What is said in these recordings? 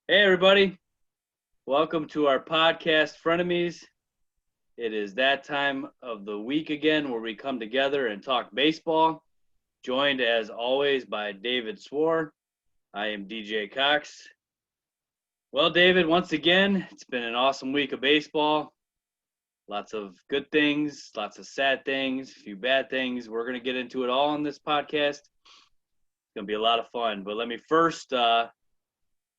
Hey, everybody. Welcome to our podcast, Frenemies. It is that time of the week again where we come together and talk baseball. Joined, as always, by David Swor. I am DJ Cox. Well, David, once again, it's been an awesome week of baseball. Lots of good things, lots of sad things, a few bad things. We're going to get into it all on this podcast. It's going to be a lot of fun. But let me first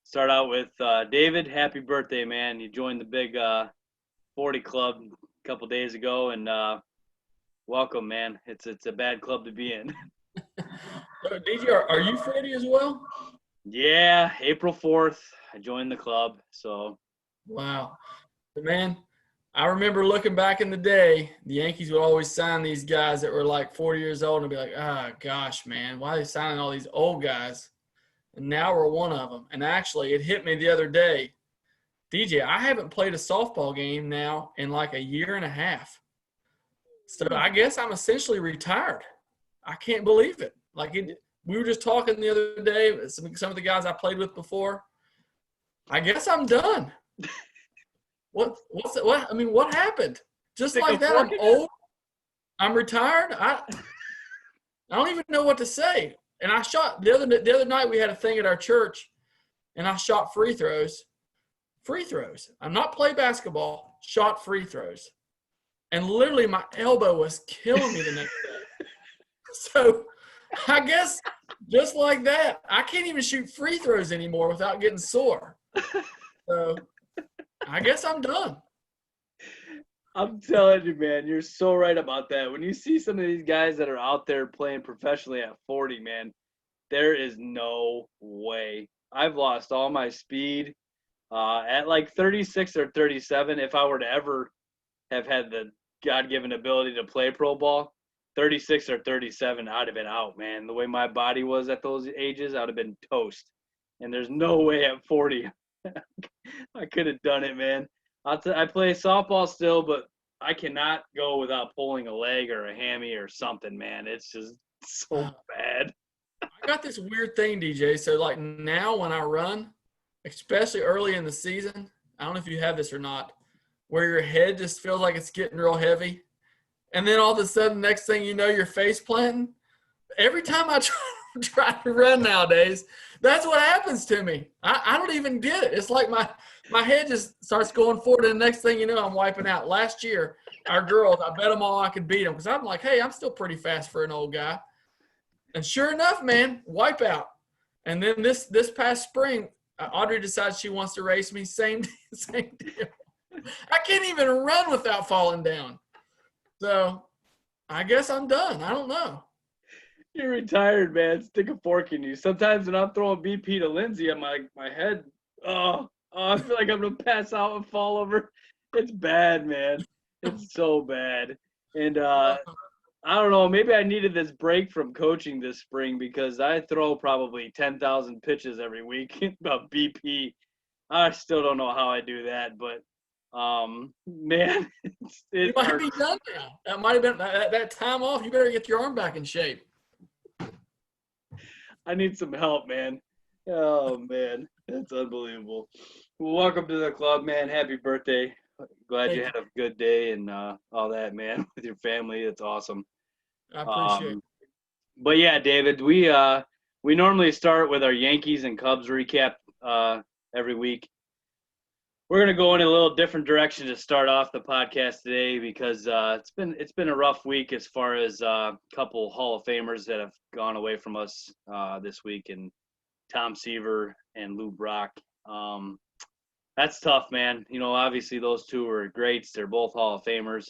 start out with David. Happy birthday, man. You joined the big 40 club a couple days ago, and welcome, man. It's a bad club to be in. So, DJ, are you 40 as well? Yeah, April 4th, I joined the club. So, wow. But man, I remember looking back in the day, the Yankees would always sign these guys that were like 40 years old and be like, gosh, man, why are they signing all these old guys? And now we're one of them. And actually, it hit me the other day. DJ, I haven't played a softball game now in like a year and a half. So I guess I'm essentially retired. I can't believe it. We were just talking the other day, some of the guys I played with before. I guess I'm done. What happened? Just like that, I'm old. I'm retired. I don't even know what to say. And I shot the other night. We had a thing at our church, and I shot free throws. Free throws. I'm not play basketball. Shot free throws, and literally my elbow was killing me the next day. So, I guess just like that, I can't even shoot free throws anymore without getting sore. So, I guess I'm done. I'm telling you, man, you're so right about that. When you see some of these guys that are out there playing professionally at 40, man, there is no way. I've lost all my speed. At like 36 or 37, if I were to ever have had the God-given ability to play pro ball, 36 or 37, I'd have been out, man. The way my body was at those ages, I would have been toast. And there's no way at 40 I could have done it, man. I play softball still, but I cannot go without pulling a leg or a hammy or something, man. It's just so bad. I got this weird thing, DJ. So, like now when I run, especially early in the season, I don't know if you have this or not, where your head just feels like it's getting real heavy. And then all of a sudden, next thing you know, you're face planting. Every time I try to run nowadays, that's what happens to me. I don't even get it. It's like my head just starts going forward, and the next thing you know, I'm wiping out. Last year, our girls, I bet them all I could beat them because I'm like, hey, I'm still pretty fast for an old guy. And sure enough, man, wipe out. And then this past spring, Audrey decides she wants to race me. Same deal. I can't even run without falling down. So I guess I'm done. I don't know. You're retired, man. Stick a fork in you. Sometimes when I'm throwing BP to Lindsay, I'm like, my head, I feel like I'm going to pass out and fall over. It's bad, man. It's so bad. And I don't know, maybe I needed this break from coaching this spring because I throw probably 10,000 pitches every week about BP. I still don't know how I do that, but man, you might be done now. That might have been that time off. You better get your arm back in shape. I need some help, man. Oh man, that's unbelievable. Well, welcome to the club, man. Happy birthday. Glad you had a good day and all that, man, with your family. It's awesome. I appreciate it. But yeah, David, we normally start with our Yankees and Cubs recap every week. We're gonna go in a little different direction to start off the podcast today because it's been a rough week as far as a couple Hall of Famers that have gone away from us this week, and Tom Seaver and Lou Brock. That's tough, man. You know, obviously those two are greats. They're both Hall of Famers.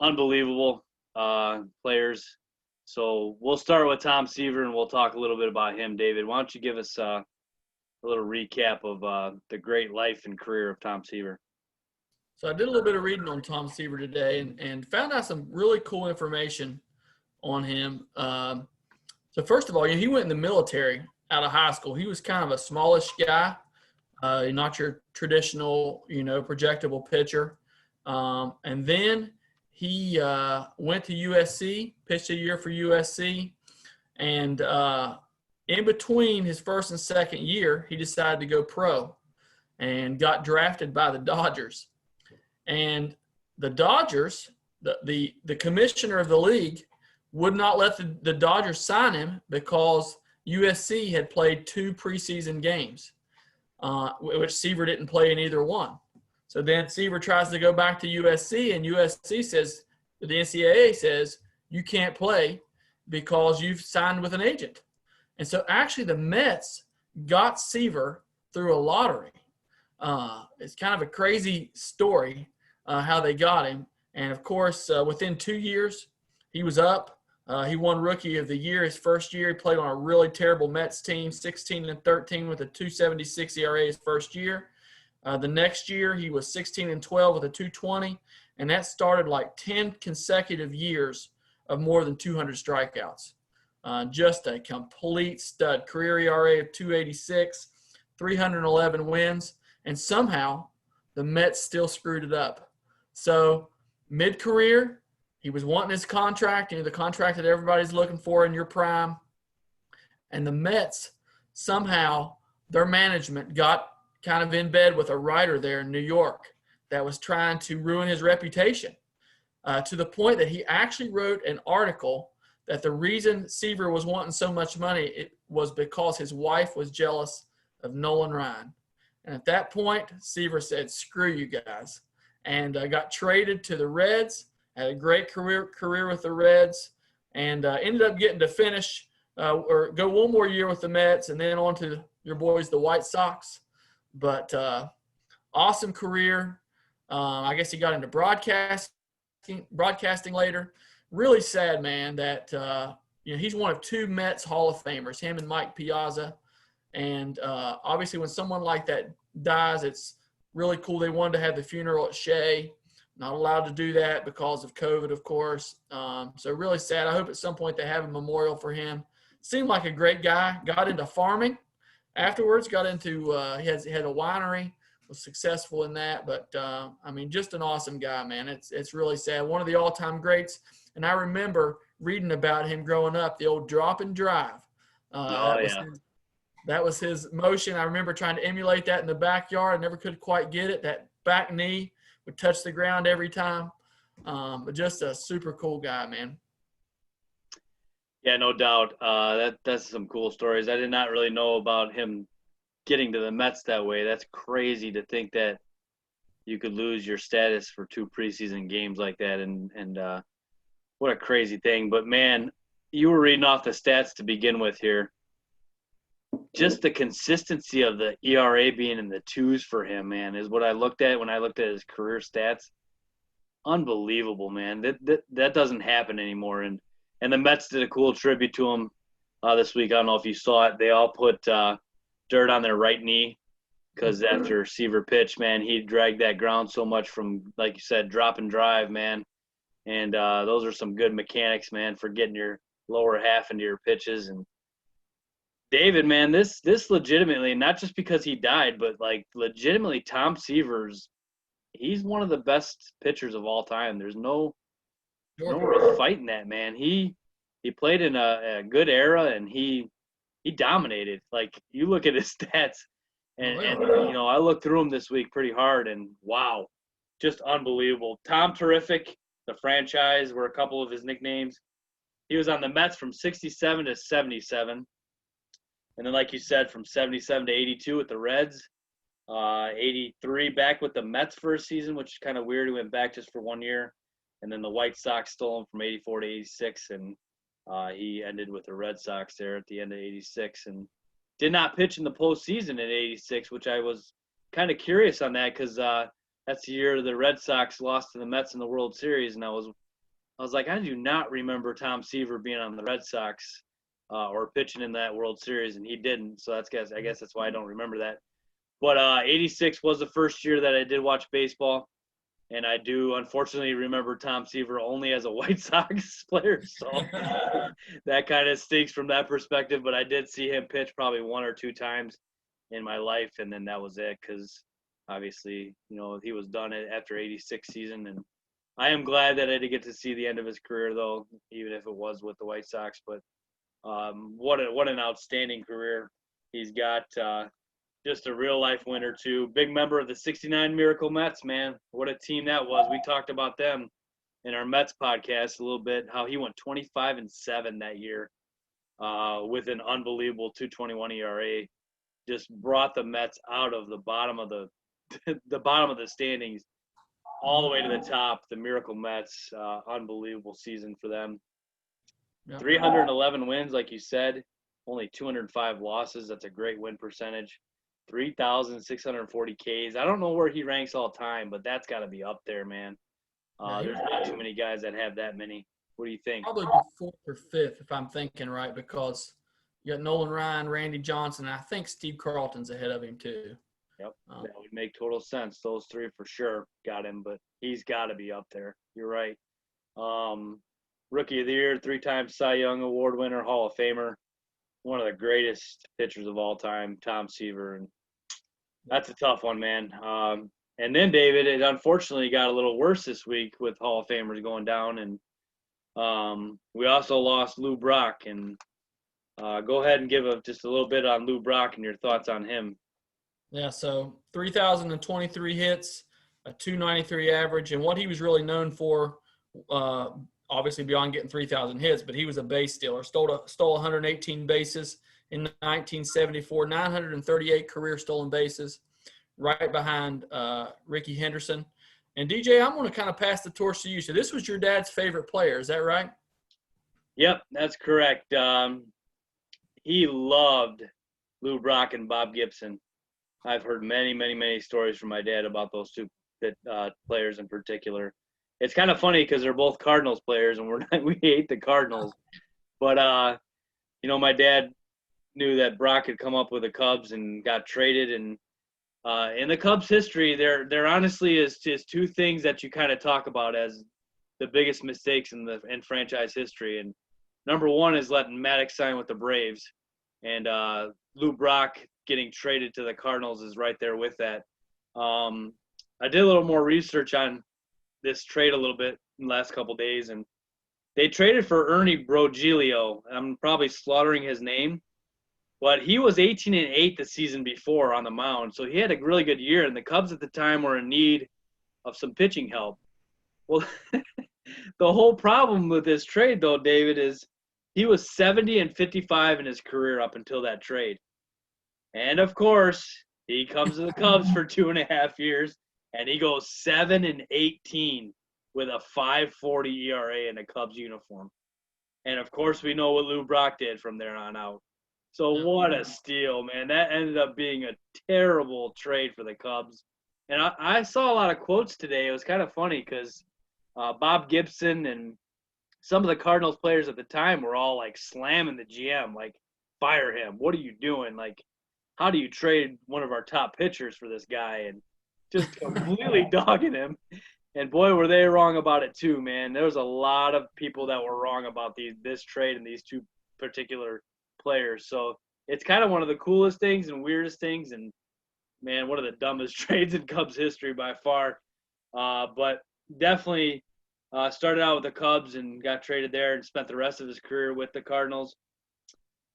Unbelievable players. So we'll start with Tom Seaver, and we'll talk a little bit about him. David, why don't you give us a little recap of the great life and career of Tom Seaver? So I did a little bit of reading on Tom Seaver today and found out some really cool information on him. So first of all, he went in the military out of high school. He was kind of a smallish guy, not your traditional, projectable pitcher. And then he went to USC, pitched a year for USC, and in between his first and second year, he decided to go pro and got drafted by the Dodgers. And the Dodgers, the commissioner of the league, would not let the Dodgers sign him because USC had played 2 preseason games, which Seaver didn't play in either one. So then Seaver tries to go back to USC, and USC says, the NCAA says, you can't play because you've signed with an agent. And so actually the Mets got Seaver through a lottery. It's kind of a crazy story how they got him. And, of course, within 2 years, he was up. He won Rookie of the Year his first year. He played on a really terrible Mets team, 16-13 with a 2.76 ERA his first year. The next year, he was 16-12 with a 2.20, and that started like 10 consecutive years of more than 200 strikeouts. Just a complete stud. Career ERA of 2.86, 311 wins, and somehow the Mets still screwed it up. So mid-career, he was wanting his contract, the contract that everybody's looking for in your prime. And the Mets, somehow, their management got kind of in bed with a writer there in New York that was trying to ruin his reputation, to the point that he actually wrote an article that the reason Seaver was wanting so much money it was because his wife was jealous of Nolan Ryan. And at that point, Seaver said, screw you guys, and got traded to the Reds, had a great career with the Reds, and ended up getting to finish or go one more year with the Mets and then on to your boys, the White Sox. But awesome career. I guess he got into broadcasting later. Really sad, man, that he's one of 2 Mets Hall of Famers, him and Mike Piazza. And obviously when someone like that dies, it's really cool. They wanted to have the funeral at Shea. Not allowed to do that because of COVID, of course. So really sad. I hope at some point they have a memorial for him. Seemed like a great guy. Got into farming afterwards. Got into he had a winery. Was successful in that. But, just an awesome guy, man. It's really sad. One of the all-time greats. And I remember reading about him growing up, the old drop and drive. That was his motion. I remember trying to emulate that in the backyard. I never could quite get it. That back knee would touch the ground every time. But just a super cool guy, man. Yeah, no doubt. That's some cool stories. I did not really know about him getting to the Mets that way. That's crazy to think that you could lose your status for 2 preseason games like that. And what a crazy thing. But, man, you were reading off the stats to begin with here. Just the consistency of the ERA being in the 2s for him, man, is what I looked at when I looked at his career stats. Unbelievable, man. That doesn't happen anymore. And the Mets did a cool tribute to him this week. I don't know if you saw it. They all put dirt on their right knee because after Seaver pitched, man, he dragged that ground so much from, like you said, drop and drive, man. And those are some good mechanics, man, for getting your lower half into your pitches. And David, man, this legitimately, not just because he died, but like legitimately Tom Seaver's, he's one of the best pitchers of all time. There's no real fighting that, man. He played in a good era and he dominated. Like you look at his stats and I looked through them this week pretty hard and wow, just unbelievable. Tom Terrific, the franchise were a couple of his nicknames. He was on the Mets from 67 to 77. And then, like you said, from 77 to 82 with the Reds, 83 back with the Mets first season, which is kind of weird. He went back just for 1 year. And then the White Sox stole him from 84 to 86, and he ended with the Red Sox there at the end of 86 and did not pitch in the postseason in 86, which I was kind of curious on that because that's the year the Red Sox lost to the Mets in the World Series. And I was like, I do not remember Tom Seaver being on the Red Sox or pitching in that World Series, and he didn't. So I guess that's why I don't remember that. But 86 was the first year that I did watch baseball. And I do, unfortunately, remember Tom Seaver only as a White Sox player. So that kind of stinks from that perspective. But I did see him pitch probably 1 or 2 times in my life. And then that was it because, obviously, he was done after 86 season. And I am glad that I did get to see the end of his career, though, even if it was with the White Sox. But What an outstanding career he's got. Just a real life winner too. Big member of the '69 Miracle Mets, man. What a team that was. We talked about them in our Mets podcast a little bit. How he went 25-7 that year, with an unbelievable 2.21 ERA. Just brought the Mets out of the bottom of the the bottom of the standings all the way to the top. The Miracle Mets, unbelievable season for them. Yep. 311 wins, like you said, only 205 losses. That's a great win percentage. 3,640 Ks. I don't know where he ranks all time, but that's got to be up there, man. There's not too many guys that have that many. What do you think? Probably be fourth or fifth if I'm thinking right, because you got Nolan Ryan, Randy Johnson, and I think Steve Carlton's ahead of him too. Yep, that would make total sense. Those three for sure got him, but he's got to be up there. You're right. Rookie of the Year, 3-time Cy Young Award winner, Hall of Famer, one of the greatest pitchers of all time, Tom Seaver, and that's a tough one, man. And then, David, it unfortunately got a little worse this week with Hall of Famers going down, and we also lost Lou Brock. And go ahead and give just a little bit on Lou Brock and your thoughts on him. Yeah, so 3,023 hits, a 293 average, and what he was really known for, obviously beyond getting 3,000 hits, but he was a base stealer. Stole 118 bases in 1974, 938 career stolen bases, right behind Ricky Henderson. And DJ, I'm going to kind of pass the torch to you. So this was your dad's favorite player, is that right? Yep, that's correct. He loved Lou Brock and Bob Gibson. I've heard many, many, many stories from my dad about those two players in particular. It's kind of funny because they're both Cardinals players, and we hate the Cardinals. But my dad knew that Brock had come up with the Cubs and got traded. And in the Cubs' history, there honestly is just two things that you kind of talk about as the biggest mistakes in franchise history. And number one is letting Maddox sign with the Braves, and Lou Brock getting traded to the Cardinals is right there with that. I did a little more research on this trade a little bit in the last couple of days, and they traded for Ernie Broglio. I'm probably slaughtering his name, but he was 18-8 the season before on the mound, so he had a really good year, and the Cubs at the time were in need of some pitching help. Well, the whole problem with this trade, though, David, is he was 70-55 in his career up until that trade. And, of course, he comes to the Cubs for 2.5 years, and he goes 7-18 with a 5.40 ERA in a Cubs uniform. And, of course, we know what Lou Brock did from there on out. So what a steal, man. That ended up being a terrible trade for the Cubs. And I saw a lot of quotes today. It was kind of funny because Bob Gibson and some of the Cardinals players at the time were all, like, slamming the GM, like, fire him. What are you doing? Like, how do you trade one of our top pitchers for this guy? And just completely dogging him. And boy, were they wrong about it too, man. There was a lot of people that were wrong about this trade and these two particular players. So it's kind of one of the coolest things and weirdest things, and man, one of the dumbest trades in Cubs history by far. But definitely started out with the Cubs and got traded there and spent the rest of his career with the Cardinals.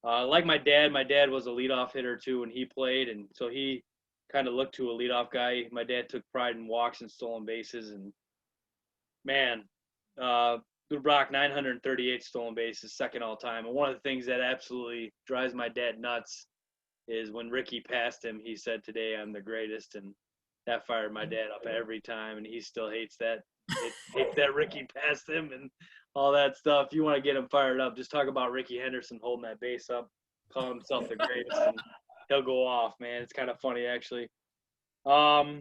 Like my dad was a leadoff hitter too when he played, and so he kind of looked to a leadoff guy. My dad took pride in walks and stolen bases, and man, Lou Brock, 938 stolen bases, second all time. And one of the things that absolutely drives my dad nuts is when Ricky passed him, he said, "Today I'm the greatest," and that fired my dad up every time, and he still hates that. Hates that Ricky passed him and all that stuff. You want to get him fired up, just talk about Ricky Henderson holding that base up, calling himself the greatest, and he'll go off, man. It's kind of funny, actually. Hall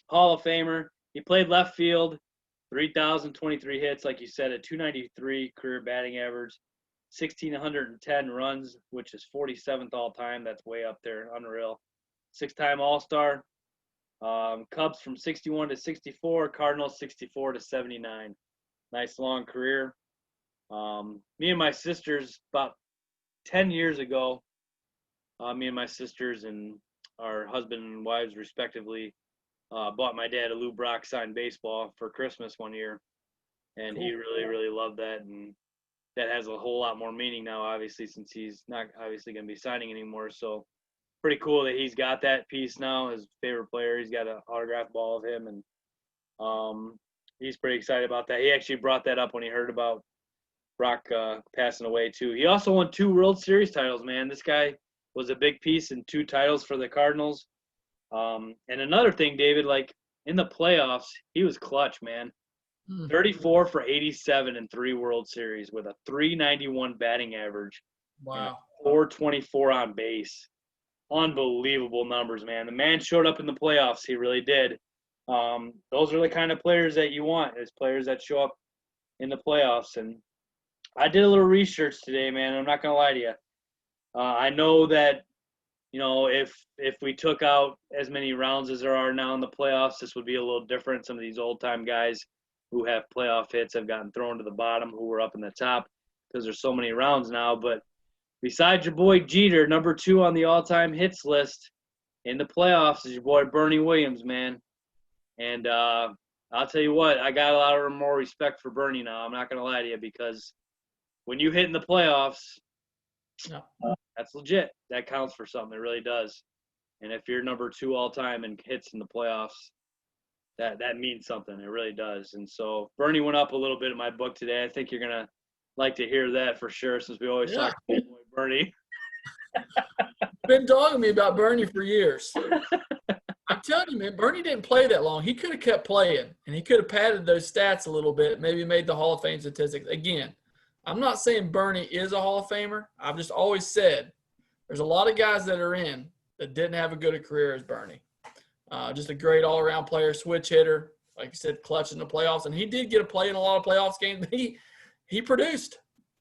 of Famer. He played left field, 3,023 hits, like you said, a 293 career batting average, 1,610 runs, which is 47th all time. That's way up there, unreal. 6-time All-Star. Cubs from 61 to 64, Cardinals 64 to 79. Nice long career. Me and my sisters, about 10 years ago, me and my sisters and our husband and wives respectively bought my dad a Lou Brock signed baseball for Christmas one year, and he really, really loved that. And that has a whole lot more meaning now, obviously, since he's not obviously going to be signing anymore. So pretty cool that he's got that piece now. His favorite player, he's got an autographed ball of him, and he's pretty excited about that. He actually brought that up when he heard about Brock passing away too. He also won 2 World Series titles, man. This guy was a big piece in 2 titles for the Cardinals. And another thing, David, like in the playoffs, he was clutch, man. 34 for 87 in 3 World Series with a 391 batting average. Wow. 424 on base. Unbelievable numbers, man. The man showed up in the playoffs. He really did. Those are the kind of players that you want, is players that show up in the playoffs. And I did a little research today, man. I'm not going to lie to you. I know that, you know, if we took out as many rounds as there are now in the playoffs, this would be a little different. Some of these old-time guys who have playoff hits have gotten thrown to the bottom, who were up in the top because there's so many rounds now. But besides your boy Jeter, number 2 on the all-time hits list in the playoffs is your boy Bernie Williams, man. And I'll tell you what, I got a lot of more respect for Bernie now. I'm not going to lie to you, because when you hit in the playoffs, that's legit. That counts for something. It really does. And if you're number 2 all-time in hits in the playoffs, that means something. It really does. And so Bernie went up a little bit in my book today. I think you're going to like to hear that for sure, since we always talk about Bernie. Been dogging me about Bernie for years. I'm telling you, man, Bernie didn't play that long. He could have kept playing, and he could have padded those stats a little bit, maybe made the Hall of Fame statistics. Again, I'm not saying Bernie is a Hall of Famer. I've just always said there's a lot of guys that are in that didn't have a good a career as Bernie. Just a great all-around player, switch hitter, like I said, clutch in the playoffs. And he did get a play in a lot of playoffs games. He produced.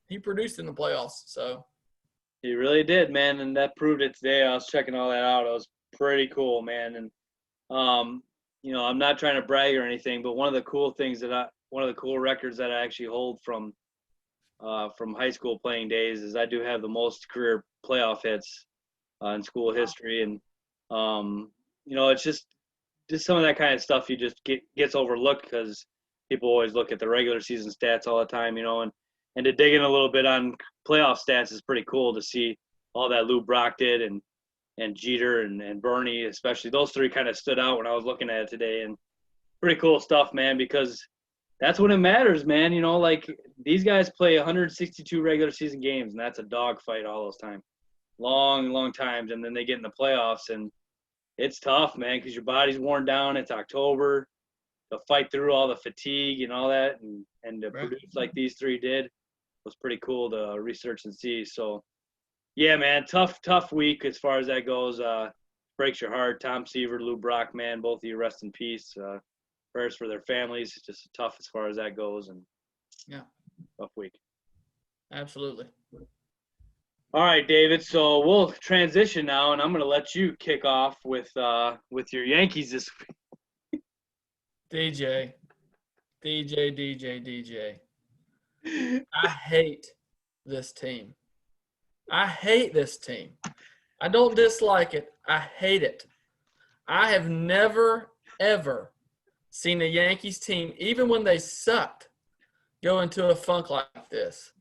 He produced in the playoffs. So he really did, man, and that proved it today. I was checking all that out. It was pretty cool, man. And you know, I'm not trying to brag or anything, but one of the cool records that I actually hold from high school playing days is I do have the most career playoff hits in school history. And you know, it's just some of that kind of stuff you just gets overlooked because people always look at the regular season stats all the time, you know, and to dig in a little bit on playoff stats is pretty cool to see all that Lou Brock did, and Jeter and Bernie, especially. Those 3 kind of stood out when I was looking at it today, and pretty cool stuff, man, because that's when it matters, man. You know, like these guys play 162 regular season games, and that's a dogfight all those times. Long times, and then they get in the playoffs, and it's tough, man, because your body's worn down. It's October. To fight through all the fatigue and all that, and to produce like these 3 did was pretty cool to research and see. So, yeah, man, tough week as far as that goes. Breaks your heart. Tom Seaver, Lou Brock, man, both of you rest in peace. Prayers for their families. It's just tough as far as that goes, and tough week. Absolutely. All right, David. So we'll transition now, and I'm going to let you kick off with your Yankees this week. DJ. I hate this team. I don't dislike it. I hate it. I have never, ever seen a Yankees team, even when they sucked, go into a funk like this.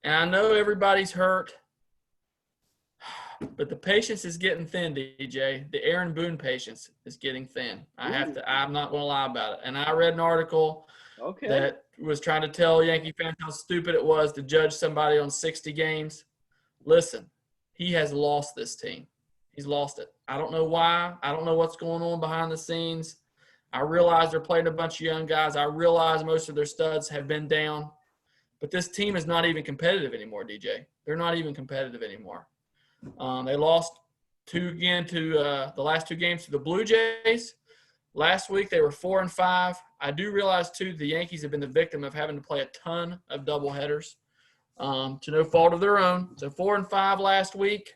And I know everybody's hurt, but the patience is getting thin, DJ. The Aaron Boone patience is getting thin. I'm not going to lie about it. And I read an article that was trying to tell Yankee fans how stupid it was to judge somebody on 60 games. Listen, he has lost this team. He's lost it. I don't know why. I don't know what's going on behind the scenes. I realize they're playing a bunch of young guys. I realize most of their studs have been down. But this team is not even competitive anymore, DJ. They're not even competitive anymore. They lost the last 2 games to the Blue Jays. Last week they were 4-5. I do realize too the Yankees have been the victim of having to play a ton of doubleheaders to no fault of their own. So 4-5 last week.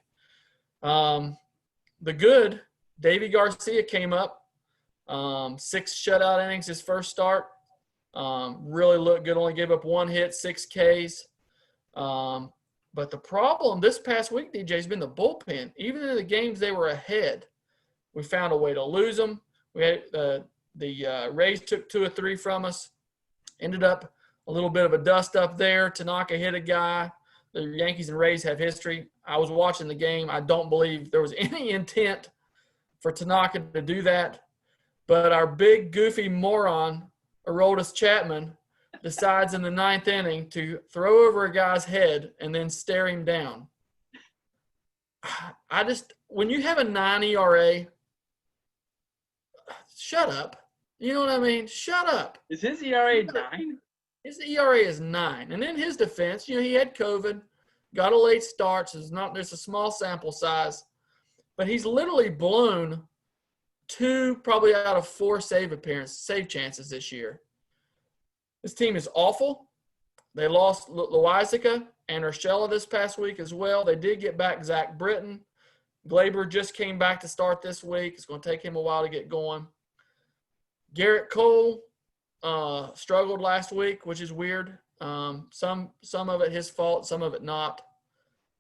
The good, Davy Garcia came up, 6 shutout innings his first start. Really looked good. Only gave up 1 hit, 6 Ks. But the problem this past week, DJ, has been the bullpen. Even in the games they were ahead, we found a way to lose them. We had the Rays took 2 or 3 from us. Ended up a little bit of a dust up there. Tanaka hit a guy. The Yankees and Rays have history. I was watching the game. I don't believe there was any intent for Tanaka to do that. But our big, goofy moron, Aroldis Chapman, decides in the 9th inning to throw over a guy's head and then stare him down. When you have a 9 ERA, shut up. You know what I mean? Shut up. Is his ERA 9? His ERA is 9. And in his defense, he had COVID, got a late start, so there's a small sample size. But he's literally blown 2 probably out of 4 save chances this year. This team is awful. They lost Loizica and Urshela this past week as well. They did get back Zach Britton. Glaber just came back to start this week. It's going to take him a while to get going. Garrett Cole struggled last week, which is weird. Some of it his fault, some of it not.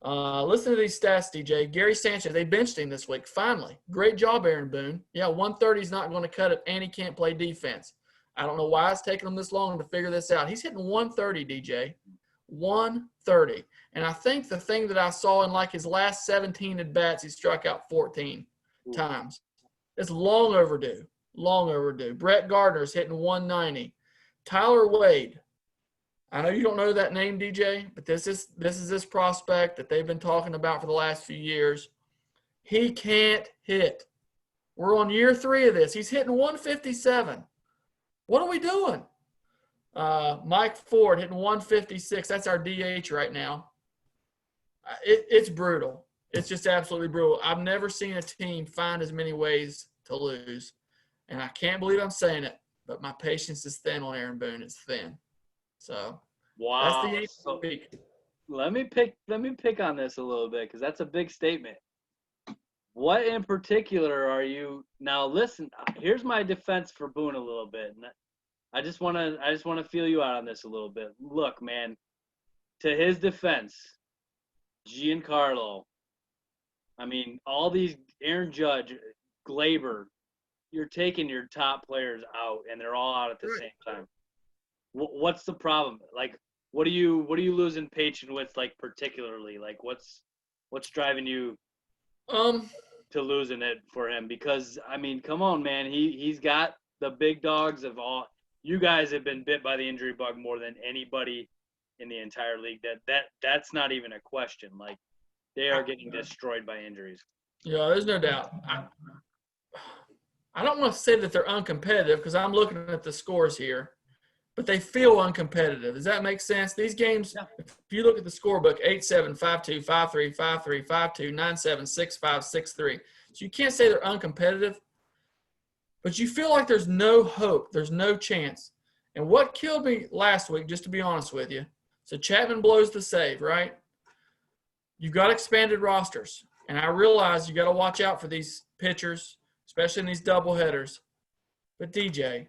Listen to these stats, DJ. Gary Sanchez, they benched him this week, finally. Great job, Aaron Boone. Yeah, 130 is not going to cut it, and he can't play defense. I don't know why it's taking him this long to figure this out. He's hitting 130, DJ. 130. And I think the thing that I saw in like his last 17 at-bats, he struck out 14 times. It's long overdue. Long overdue. Brett Gardner's hitting 190. Tyler Wade. I know you don't know that name, DJ, but this is this prospect that they've been talking about for the last few years. He can't hit. We're on year 3 of this. He's hitting 157. What are we doing? Mike Ford hitting 156. That's our DH right now. It's brutal. It's just absolutely brutal. I've never seen a team find as many ways to lose. And I can't believe I'm saying it, but my patience is thin on Aaron Boone. It's thin. So wow. That's the week. Let me pick on this a little bit because that's a big statement. What in particular are you now? Listen, here's my defense for Boone a little bit. And I just want to feel you out on this a little bit. Look, man, to his defense, Giancarlo. I mean, all these Aaron Judge, Glaber, you're taking your top players out, and they're all out at the same time. What's the problem? Like, what are you losing patience with? Like, particularly, like, what's driving you to losing it for him? Because I mean, come on, man, he's got the big dogs of all. You guys have been bit by the injury bug more than anybody in the entire league. That's not even a question. Like, they are getting destroyed by injuries. Yeah, there's no doubt. I don't want to say that they're uncompetitive because I'm looking at the scores here, but they feel uncompetitive. Does that make sense? These games, if you look at the scorebook, 8-7, 5-2, 5-3, 5-3, 5-2, 9-7, 6-5, 6-3. So you can't say they're uncompetitive, but you feel like there's no hope. There's no chance. And what killed me last week, just to be honest with you, so Chapman blows the save, right? You've got expanded rosters, and I realize you got to watch out for these pitchers, especially in these doubleheaders. But DJ,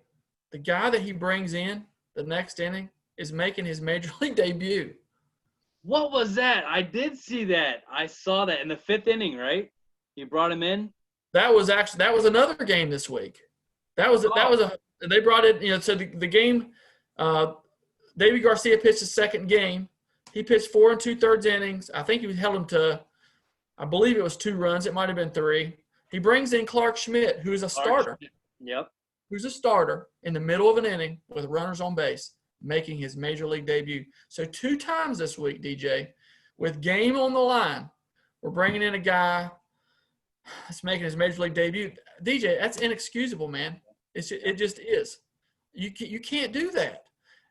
the guy that he brings in the next inning is making his major league debut. What was that? I did see that. I saw that in the 5th inning, right? You brought him in? That was another game this week. They brought it, so the game, Davey Garcia pitched his second game. He pitched 4 2/3 innings. I think he held him to, I believe it was 2 runs. It might have been 3. He brings in Clark Schmidt, who's a starter. Yep. Who's a starter in the middle of an inning with runners on base, making his major league debut. So 2 times this week, DJ, with game on the line, we're bringing in a guy that's making his major league debut. DJ, that's inexcusable, man. It just is. You can't do that.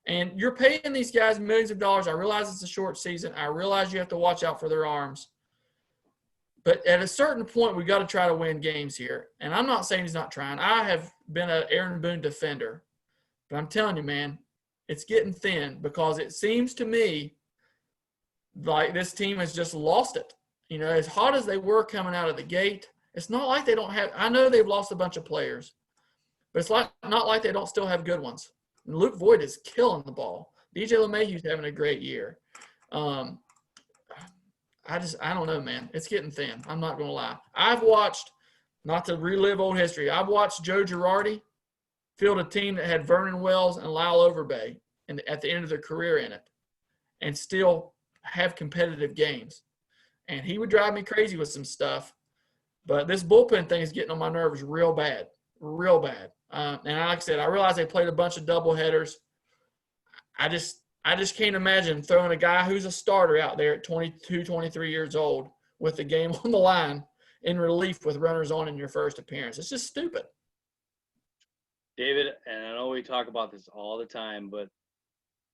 And you're paying these guys millions of dollars. I realize it's a short season. I realize you have to watch out for their arms. But at a certain point, we've got to try to win games here. And I'm not saying he's not trying. I have been an Aaron Boone defender. But I'm telling you, man, it's getting thin because it seems to me like this team has just lost it. As hot as they were coming out of the gate, it's not like they don't have – I know they've lost a bunch of players. But it's not like they don't still have good ones. And Luke Voigt is killing the ball. DJ LeMahieu's having a great year. I don't know, man. It's getting thin. I'm not going to lie. I've watched, not to relive old history, I've watched Joe Girardi field a team that had Vernon Wells and Lyle Overbay at the end of their career in it and still have competitive games. And he would drive me crazy with some stuff. But this bullpen thing is getting on my nerves real bad, real bad. And like I said, I realize they played a bunch of doubleheaders. I just can't imagine throwing a guy who's a starter out there at 22, 23 years old with the game on the line in relief with runners on in your first appearance. It's just stupid. David, and I know we talk about this all the time, but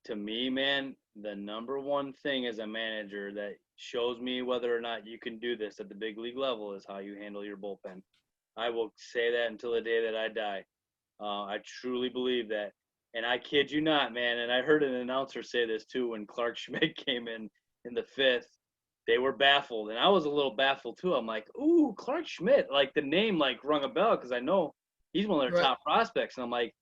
to me, man, the number one thing as a manager that shows me whether or not you can do this at the big league level is how you handle your bullpen. I will say that until the day that I die. I truly believe that. And I kid you not, man, and I heard an announcer say this too when Clark Schmidt came in the fifth. They were baffled, and I was a little baffled too. I'm like, ooh, Clark Schmidt. Like, the name, like, rung a bell because I know he's one of their top prospects. And I'm like,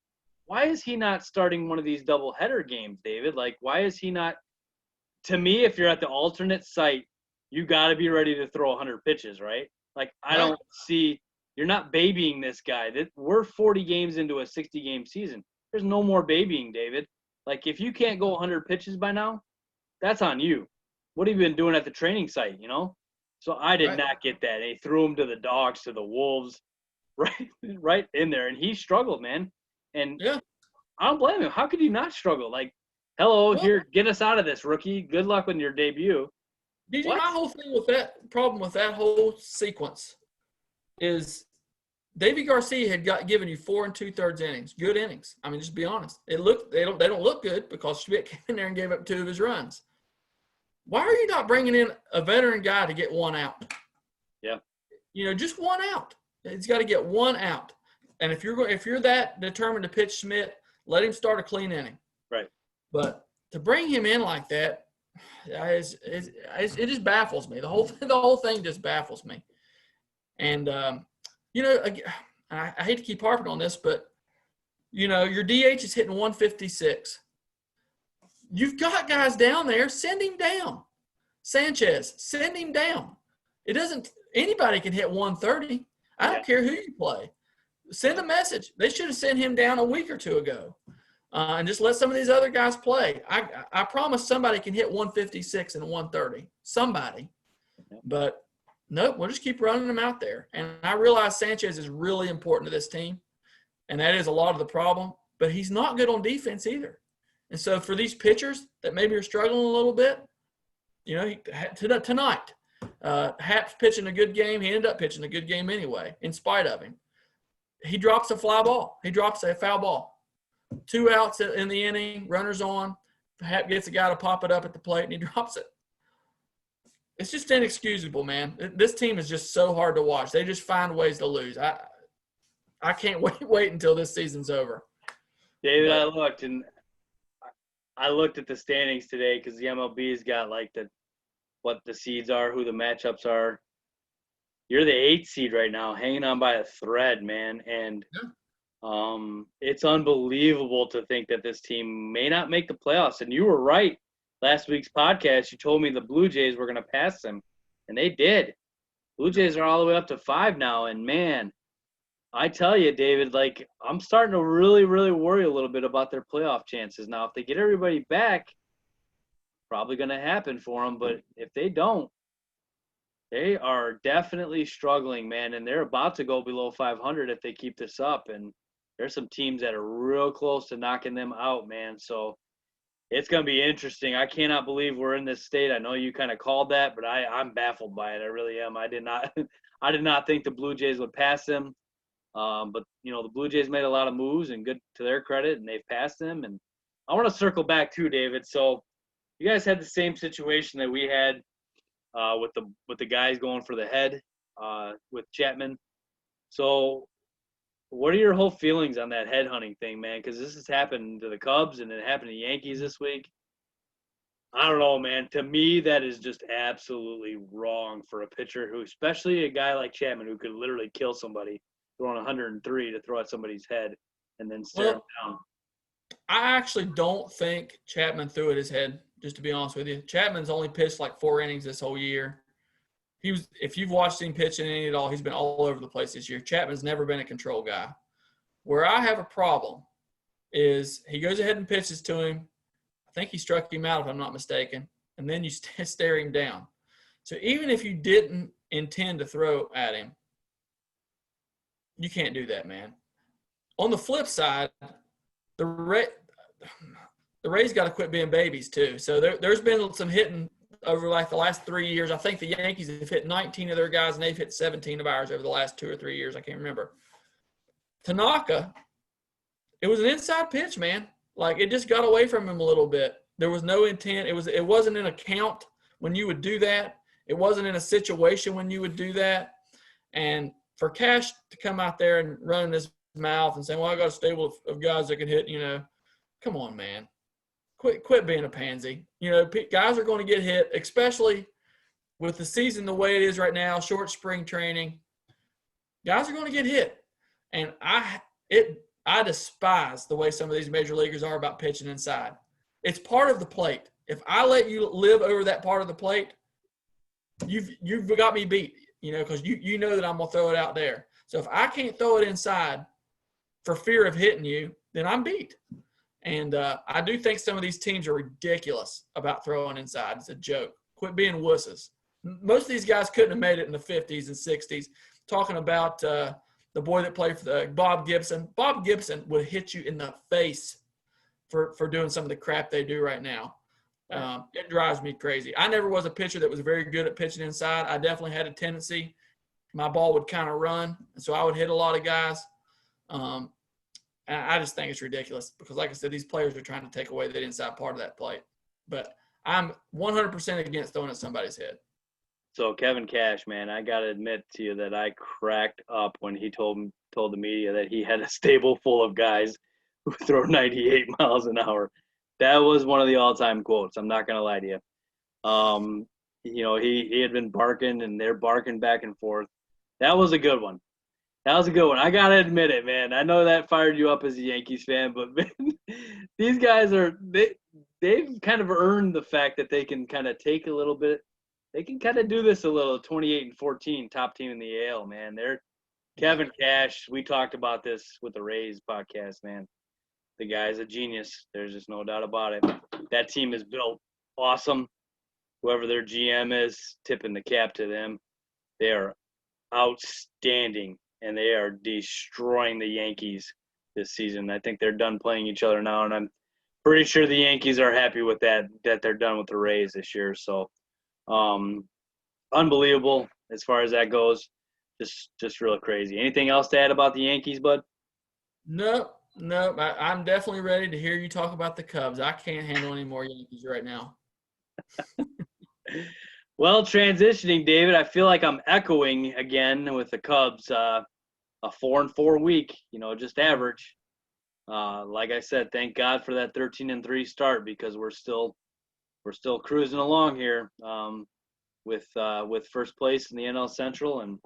why is he not starting one of these doubleheader games, David? Like, why is he not – to me, if you're at the alternate site, you got to be ready to throw 100 pitches, right? Like, I don't see – you're not babying this guy. We're 40 games into a 60-game season. There's no more babying, David. Like, if you can't go 100 pitches by now, that's on you. What have you been doing at the training site, you know? So I did not get that. And he threw him to the dogs, to the wolves, right in there. And he struggled, man. And I don't blame him. How could you not struggle? Like, hello, here, get us out of this, rookie. Good luck with your debut. DJ, my whole thing with that problem with that whole sequence is Davy Garcia had given you 4 2/3 innings, good innings. I mean, just be honest. They don't look good because Schmidt came in there and gave up 2 of his runs. Why are you not bringing in a veteran guy to get 1 out? Yeah, just 1 out. He's got to get 1 out. And if you're that determined to pitch Schmidt, let him start a clean inning. Right. But to bring him in like that, it just baffles me. The whole thing just baffles me. And I hate to keep harping on this, but your DH is hitting 156. You've got guys down there. Send him down. Sanchez, send him down. Anybody can hit 130. I don't care who you play. Send a message. They should have sent him down a week or 2 ago. And just let some of these other guys play. I promise somebody can hit 156 and 130. Somebody. But nope, we'll just keep running them out there. And I realize Sanchez is really important to this team, and that is a lot of the problem. But he's not good on defense either. And so for these pitchers that maybe are struggling a little bit, tonight, Happ's pitching a good game. He ended up pitching a good game anyway, in spite of him. He drops a fly ball. He drops a foul ball. 2 outs in the inning, runners on. Hap gets a guy to pop it up at the plate, and he drops it. It's just inexcusable, man. This team is just so hard to watch. They just find ways to lose. I can't wait until this season's over. David, I looked at the standings today because the MLB's got like what the seeds are, who the matchups are. You're the 8th seed right now, hanging on by a thread, man. And it's unbelievable to think that this team may not make the playoffs. And you were right. Last week's podcast, you told me the Blue Jays were going to pass them, and they did. Blue Jays are all the way up to 5 now, and, man, I tell you, David, like, I'm starting to really, really worry a little bit about their playoff chances. Now, if they get everybody back, probably going to happen for them, but if they don't, they are definitely struggling, man, and they're about to go below 500 if they keep this up, and there's some teams that are real close to knocking them out, man, so it's going to be interesting. I cannot believe we're in this state. I know you kind of called that, but I'm baffled by it. I really am. I did not think the Blue Jays would pass them. But, the Blue Jays made a lot of moves, and good to their credit, and they've passed them. And I want to circle back too, David. So you guys had the same situation that we had with the guys going for the head with Chapman. So what are your whole feelings on that headhunting thing, man? Because this has happened to the Cubs and it happened to the Yankees this week. I don't know, man. To me, that is just absolutely wrong for a pitcher who, especially a guy like Chapman, who could literally kill somebody throwing 103 to throw at somebody's head and then stare him down. I actually don't think Chapman threw at his head, just to be honest with you. Chapman's only pitched like 4 innings this whole year. If you've watched him pitch in any at all, he's been all over the place this year. Chapman's never been a control guy. Where I have a problem is he goes ahead and pitches to him. think he struck him out if I'm not mistaken, and then you stare him down. So even if you didn't intend to throw at him, you can't do that, man. On the flip side, the Rays got to quit being babies too. So there's been some hitting over like the last 3 years. I think the Yankees have hit 19 of their guys, and they've hit 17 of ours over the last 2 or 3 years. I can't remember. Tanaka, it was an inside pitch, man. Like, it just got away from him a little bit. There was no intent. It wasn't in a count when you would do that. It wasn't in a situation when you would do that. And for Cash to come out there and run his mouth and say, well, I got a stable of guys that can hit, come on, man. Quit being a pansy. Guys are going to get hit, especially with the season the way it is right now, short spring training. Guys are going to get hit. And I despise the way some of these major leaguers are about pitching inside. It's part of the plate. If I let you live over that part of the plate, you've got me beat, because you know that I'm going to throw it out there. So if I can't throw it inside for fear of hitting you, then I'm beat. And I do think some of these teams are ridiculous about throwing inside. It's a joke. Quit being wusses. Most of these guys couldn't have made it in the 50s and 60s. Talking about the boy that played for Bob Gibson. Bob Gibson would hit you in the face for doing some of the crap they do right now. It drives me crazy. I never was a pitcher that was very good at pitching inside. I definitely had a tendency. My ball would kind of run, and so I would hit a lot of guys. And I just think it's ridiculous because, like I said, these players are trying to take away that inside part of that plate. But I'm 100% against throwing at somebody's head. So Kevin Cash, man, I got to admit to you that I cracked up when he told the media that he had a stable full of guys who throw 98 miles an hour. That was one of the all-time quotes. I'm not going to lie to you. He had been barking, and they're barking back and forth. That was a good one. I got to admit it, man. I know that fired you up as a Yankees fan, but man, these guys they've kind of earned the fact that they can kind of take a little bit. They can kind of do this a little. 28-14, top team in the AL, man. They're Kevin Cash. We talked about this with the Rays podcast, man. The guy's a genius. There's just no doubt about it. That team is built awesome. Whoever their GM is, tipping the cap to them. They are outstanding, and they are destroying the Yankees this season. I think they're done playing each other now, and I'm pretty sure the Yankees are happy with that they're done with the Rays this year. So, unbelievable as far as that goes. Just real crazy. Anything else to add about the Yankees, bud? No. I'm definitely ready to hear you talk about the Cubs. I can't handle any more Yankees right now. Well, transitioning, David, I feel like I'm echoing again with the Cubs. A 4-4 week, just average. Like I said, thank God for that 13-3 start because we're still cruising along here with first place in the NL Central, and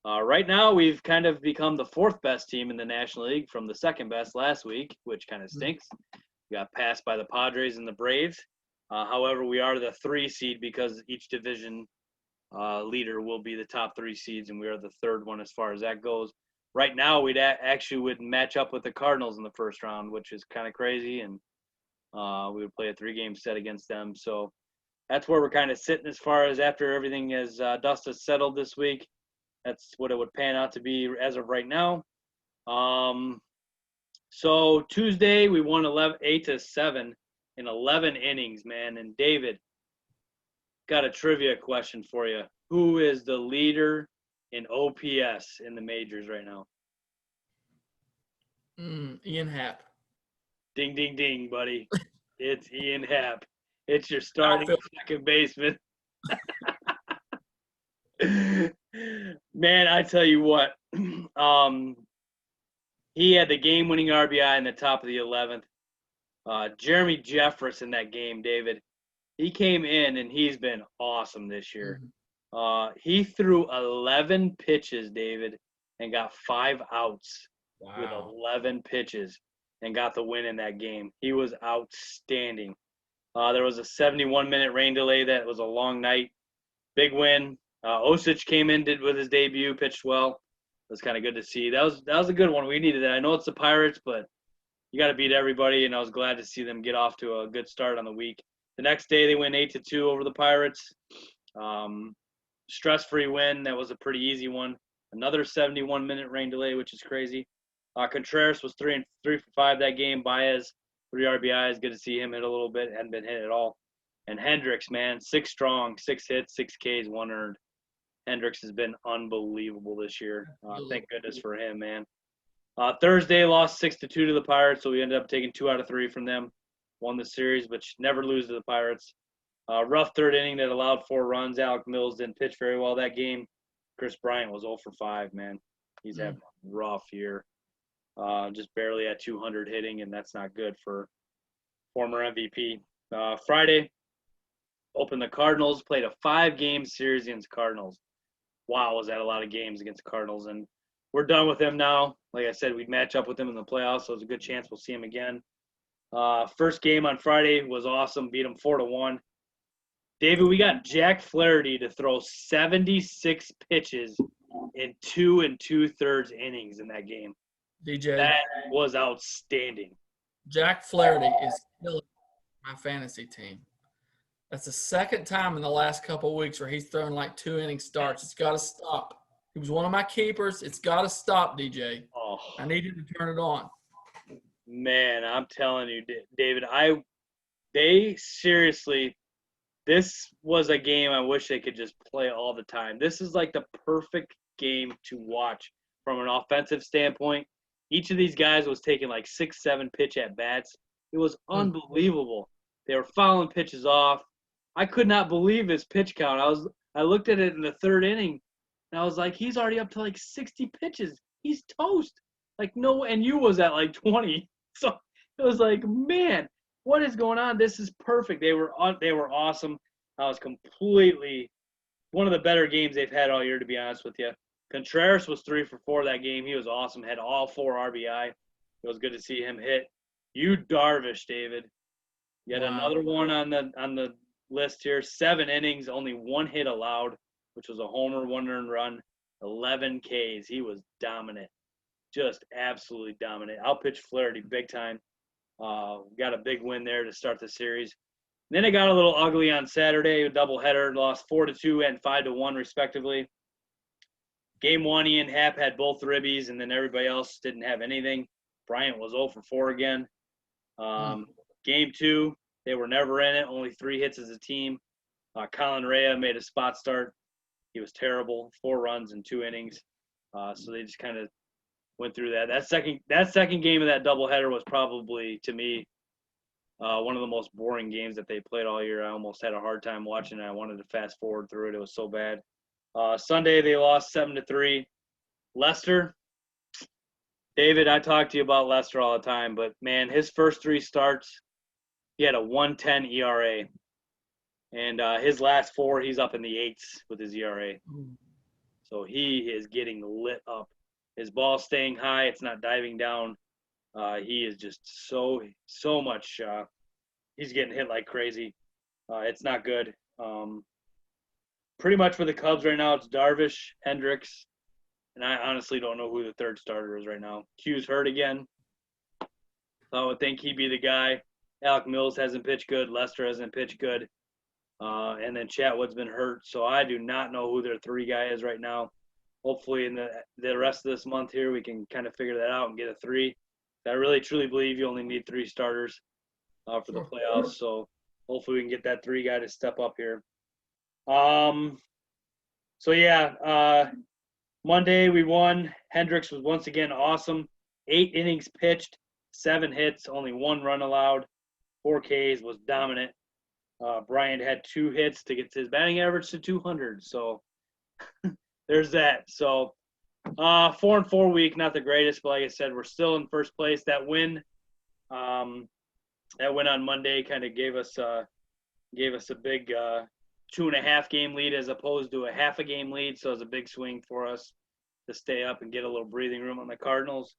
right now we've kind of become the fourth best team in the National League from the second best last week, which kind of stinks. We got passed by the Padres and the Braves. However, we are the 3 seed because each division leader will be the top 3 seeds, and we are the third one as far as that goes. Right now, we'd actually would match up with the Cardinals in the first round, which is kind of crazy, and we would play a 3-game set against them. So that's where we're kind of sitting as far as after everything is dust has settled this week. That's what it would pan out to be as of right now. So Tuesday, we won 8-7 in 11 innings, man. And David, got a trivia question for you. Who is the leader in OPS in the majors right now? Ian Happ. Ding, ding, ding, buddy. It's Ian Happ. It's your starting second baseman. Man, I tell you what. He had the game-winning RBI in the top of the 11th. Jeremy Jeffress in that game, David. He came in, and he's been awesome this year. He threw 11 pitches, David, and got 5 outs with 11 pitches and got the win in that game. He was outstanding. There was a 71-minute rain delay. That was a long night. Big win. Osich came in, did with his debut, pitched well. It was kind of good to see. That was a good one. We needed that. I know it's the Pirates, but you got to beat everybody, and I was glad to see them get off to a good start on the week. The next day, they win 8-2 over the Pirates. Stress-free win. That was a pretty easy one. Another 71-minute rain delay, which is crazy. Contreras was 3 for 5 that game. Baez, 3 RBIs. Good to see him hit a little bit. Hadn't been hit at all. And Hendricks, man, 6 strong, 6 hits, 6 Ks, 1 earned. Hendricks has been unbelievable this year. Thank goodness for him, man. Thursday lost 6-2 to the Pirates, so we ended up taking 2 out of 3 from them. Won the series, but never lose to the Pirates. Rough third inning that allowed 4 runs. Alec Mills didn't pitch very well that game. Chris Bryant was 0 for 5, man. He's having a rough year. Just barely at 200 hitting, and that's not good for former MVP. Friday, opened the Cardinals, played a 5-game series against Cardinals. Wow, was that a lot of games against the Cardinals. And we're done with them now. Like I said, we'd match up with them in the playoffs, so there's a good chance we'll see them again. First game on Friday was awesome. Beat them 4-1. David, we got Jack Flaherty to throw 76 pitches in 2 2/3 innings in that game. DJ, that was outstanding. Jack Flaherty is killing my fantasy team. That's the second time in the last couple of weeks where he's thrown like 2-inning starts. It's got to stop. He was one of my keepers. It's got to stop, DJ. Oh, I needed to turn it on. Man, I'm telling you, David, they seriously, this was a game I wish they could just play all the time. This is like the perfect game to watch from an offensive standpoint. Each of these guys was taking like 6-7 pitch at bats. It was unbelievable. They were fouling pitches off. I could not believe his pitch count. I looked at it in the third inning, and I was like, he's already up to like 60 pitches. He's toast. Like, no, and you was at like 20. So it was like, man, what is going on? This is perfect. They were awesome. I was completely one of the better games they've had all year, to be honest with you. Contreras was 3 for 4 that game. He was awesome. Had all 4 RBI. It was good to see him hit. Yu Darvish, David. Yet another one on the list here. 7 innings, only 1 hit allowed, which was a homer, 1 earned run, 11 Ks. He was dominant. Just absolutely dominant. Outpitched Flaherty big time. Got a big win there to start the series. Then it got a little ugly on Saturday. A doubleheader, lost 4-2 and 5-1 respectively. Game 1, Ian Happ had both ribbies, and then everybody else didn't have anything. Bryant was 0 for 4 again. Game 2, they were never in it. Only 3 hits as a team. Colin Rea made a spot start. He was terrible. 4 runs in 2 innings. So they just kind of went through that. That second game of that doubleheader was probably, to me, one of the most boring games that they played all year. I almost had a hard time watching it. I wanted to fast forward through it. It was so bad. Sunday, they lost 7-3. Lester, David, I talk to you about Lester all the time, but, man, his first 3 starts, he had a 1.10 ERA. And his last 4, he's up in the 8s with his ERA. So he is getting lit up. His ball's staying high. It's not diving down. He is just so much. He's getting hit like crazy. It's not good. Pretty much for the Cubs right now, it's Darvish, Hendricks, and I honestly don't know who the third starter is right now. Q's hurt again. So I would think he'd be the guy. Alec Mills hasn't pitched good. Lester hasn't pitched good. And then Chatwood's been hurt. So I do not know who their 3 guy is right now. Hopefully in the rest of this month here, we can kind of figure that out and get a 3. I really, truly believe you only need 3 starters for the playoffs. So hopefully we can get that 3 guy to step up here. Monday we won. Hendricks was once again awesome. 8 innings pitched, 7 hits, only 1 run allowed, 4 Ks, was dominant. Bryant had 2 hits to get his batting average to 200. So there's that. So 4-4 week, not the greatest, but like I said, we're still in first place. That win on Monday kind of gave us a big 2.5 game lead as opposed to a half a game lead. So it was a big swing for us to stay up and get a little breathing room on the Cardinals.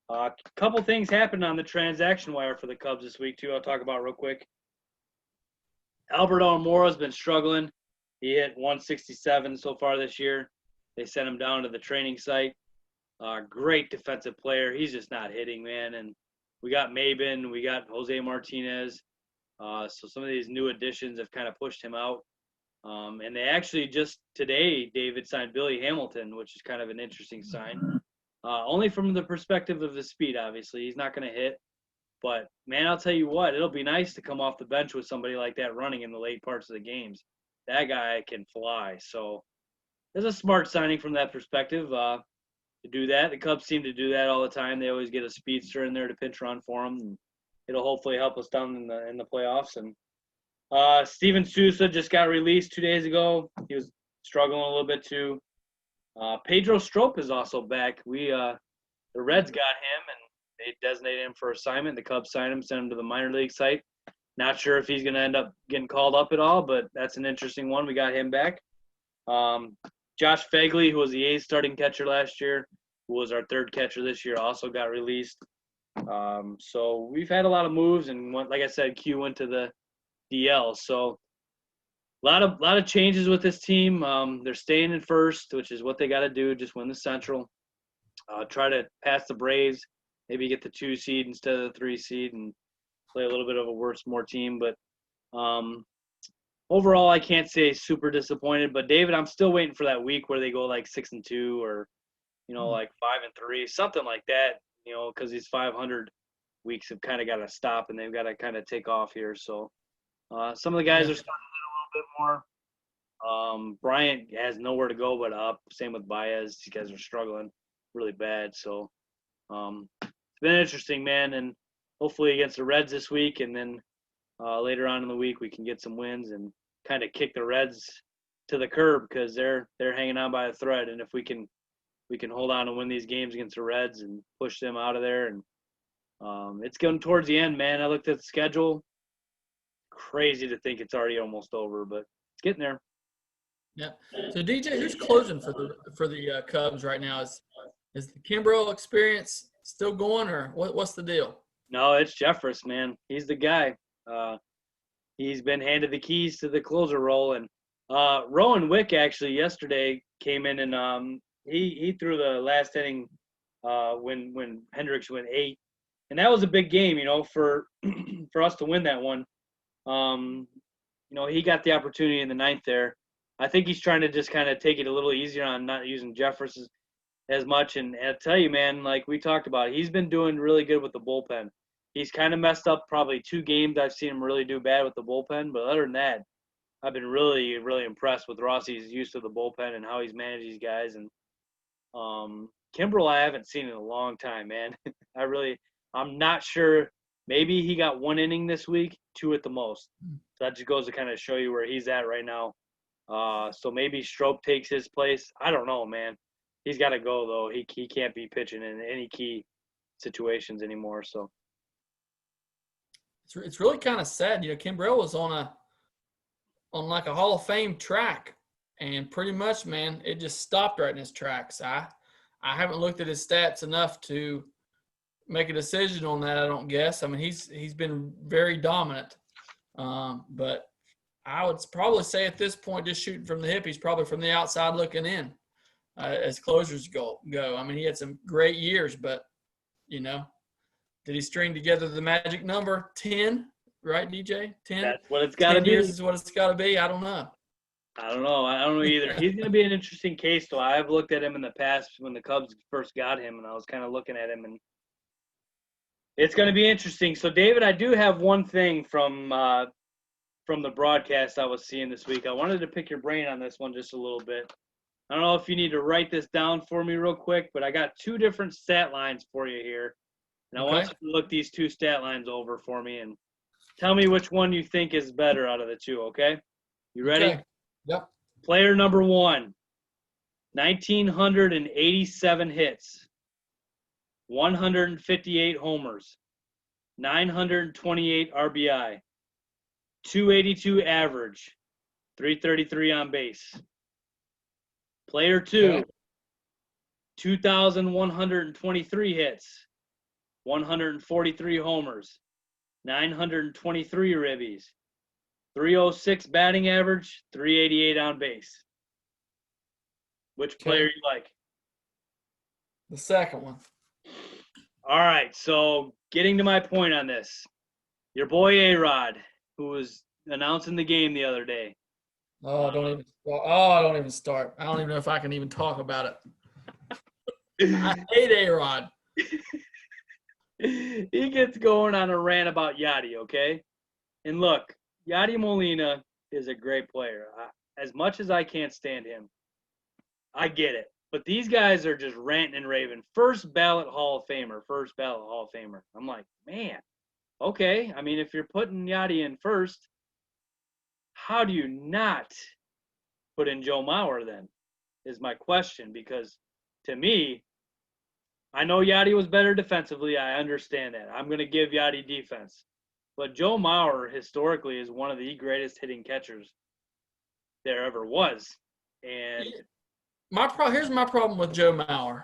A couple things happened on the transaction wire for the Cubs this week too. I'll talk about real quick. Albert Almora's been struggling. He hit 167 so far this year. They sent him down to the training site. Great defensive player. He's just not hitting, man. And we got Maben, we got Jose Martinez. So some of these new additions have kind of pushed him out. And they actually just today, David signed Billy Hamilton, which is kind of an interesting sign. Only from the perspective of his speed, obviously. He's not going to hit. But, man, I'll tell you what, it'll be nice to come off the bench with somebody like that running in the late parts of the games. That guy can fly. So it's a smart signing from that perspective to do that. The Cubs seem to do that all the time. They always get a speedster in there to pinch run for them. And it'll hopefully help us down in the playoffs. And Steven Souza just got released 2 days ago. He was struggling a little bit too. Pedro Strop is also back. The Reds got him, and they designated him for assignment. The Cubs signed him, sent him to the minor league site. Not sure if he's going to end up getting called up at all, but that's an interesting one. We got him back. Josh Fagley, who was the A's starting catcher last year, who was our third catcher this year, also got released. So we've had a lot of moves, and like I said, Q went to the DL. So a lot of changes with this team. They're staying in first, which is what they got to do. Just win the Central. Try to pass the Braves. Maybe get the 2 seed instead of the 3 seed, and play a little bit of a more team. But overall, I can't say super disappointed. But David, I'm still waiting for that week where they go like 6-2 or like 5-3, something like that. Because these 500 weeks have kind of got to stop, and they've got to kind of take off here. So some of the guys are starting to hit a little bit more. Bryant has nowhere to go but up. Same with Baez. These guys are struggling really bad. So it's been interesting, man. And hopefully against the Reds this week, and then later on in the week we can get some wins and kind of kick the Reds to the curb because they're hanging on by a thread. And if we can hold on and win these games against the Reds and push them out of there. And it's going towards the end, man. I looked at the schedule. Crazy to think it's already almost over, but it's getting there. Yeah. So DJ, who's closing for the Cubs right now? Is the Kimbrel experience still going, or what's the deal? No, it's Jeffress, man. He's the guy. He's been handed the keys to the closer role, and Rowan Wick actually yesterday came in and he threw the last inning when Hendricks went 8, and that was a big game, for for us to win that one. He got the opportunity in the 9th there. I think he's trying to just kind of take it a little easier on not using Jeffress as much. And I tell you, man, like we talked about, he's been doing really good with the bullpen. He's kind of messed up probably 2 games I've seen him really do bad with the bullpen. But other than that, I've been really, really impressed with Rossi's use of the bullpen and how he's managed these guys. And Kimbrel, I haven't seen in a long time, man. I'm not sure. Maybe he got 1 inning this week, 2 at the most. So that just goes to kind of show you where he's at right now. So maybe Strop takes his place. I don't know, man. He's got to go, though. He can't be pitching in any key situations anymore. So it's really kind of sad. Kimbrel was on like a Hall of Fame track, and pretty much, man, it just stopped right in his tracks. I haven't looked at his stats enough to make a decision on that, I don't guess. I mean, he's been very dominant. But I would probably say at this point, just shooting from the hip, he's probably from the outside looking in as closers go. I mean, he had some great years, but, did he string together the magic number 10, right, DJ? 10? That's what it's got to be. 10 years is what it's got to be. I don't know. I don't know either. He's going to be an interesting case, though. I've looked at him in the past when the Cubs first got him, and I was kind of looking at him, and it's going to be interesting. So, David, I do have one thing from the broadcast I was seeing this week. I wanted to pick your brain on this one just a little bit. I don't know if you need to write this down for me real quick, but I got 2 different stat lines for you here. And I want you to look these 2 stat lines over for me and tell me which one you think is better out of the 2, okay? You ready? Okay. Yep. Player number 1, 1,987 hits, 158 homers, 928 RBI, 282 average, 333 on base. Player 2, 2,123 hits, 143 homers, 923 ribbies, 306 batting average, 388 on base. Which player you like? The second one. All right, so getting to my point on this, your boy A-Rod, who was announcing the game the other day. Oh, don't even start. Oh, don't even start. I don't even know if I can even talk about it. I hate A-Rod. He gets going on a rant about Yachty, okay? And look, Yachty Molina is a great player. As much as I can't stand him, I get it. But these guys are just ranting and raving. First ballot Hall of Famer, first ballot Hall of Famer. I'm like, man, okay. I mean, if you're putting Yachty in first, how do you not put in Joe Mauer then? Is my question. Because to me, I know Yachty was better defensively. I understand that. I'm going to give Yachty defense. But Joe Mauer, historically, is one of the greatest hitting catchers there ever was. And here's my problem with Joe Mauer.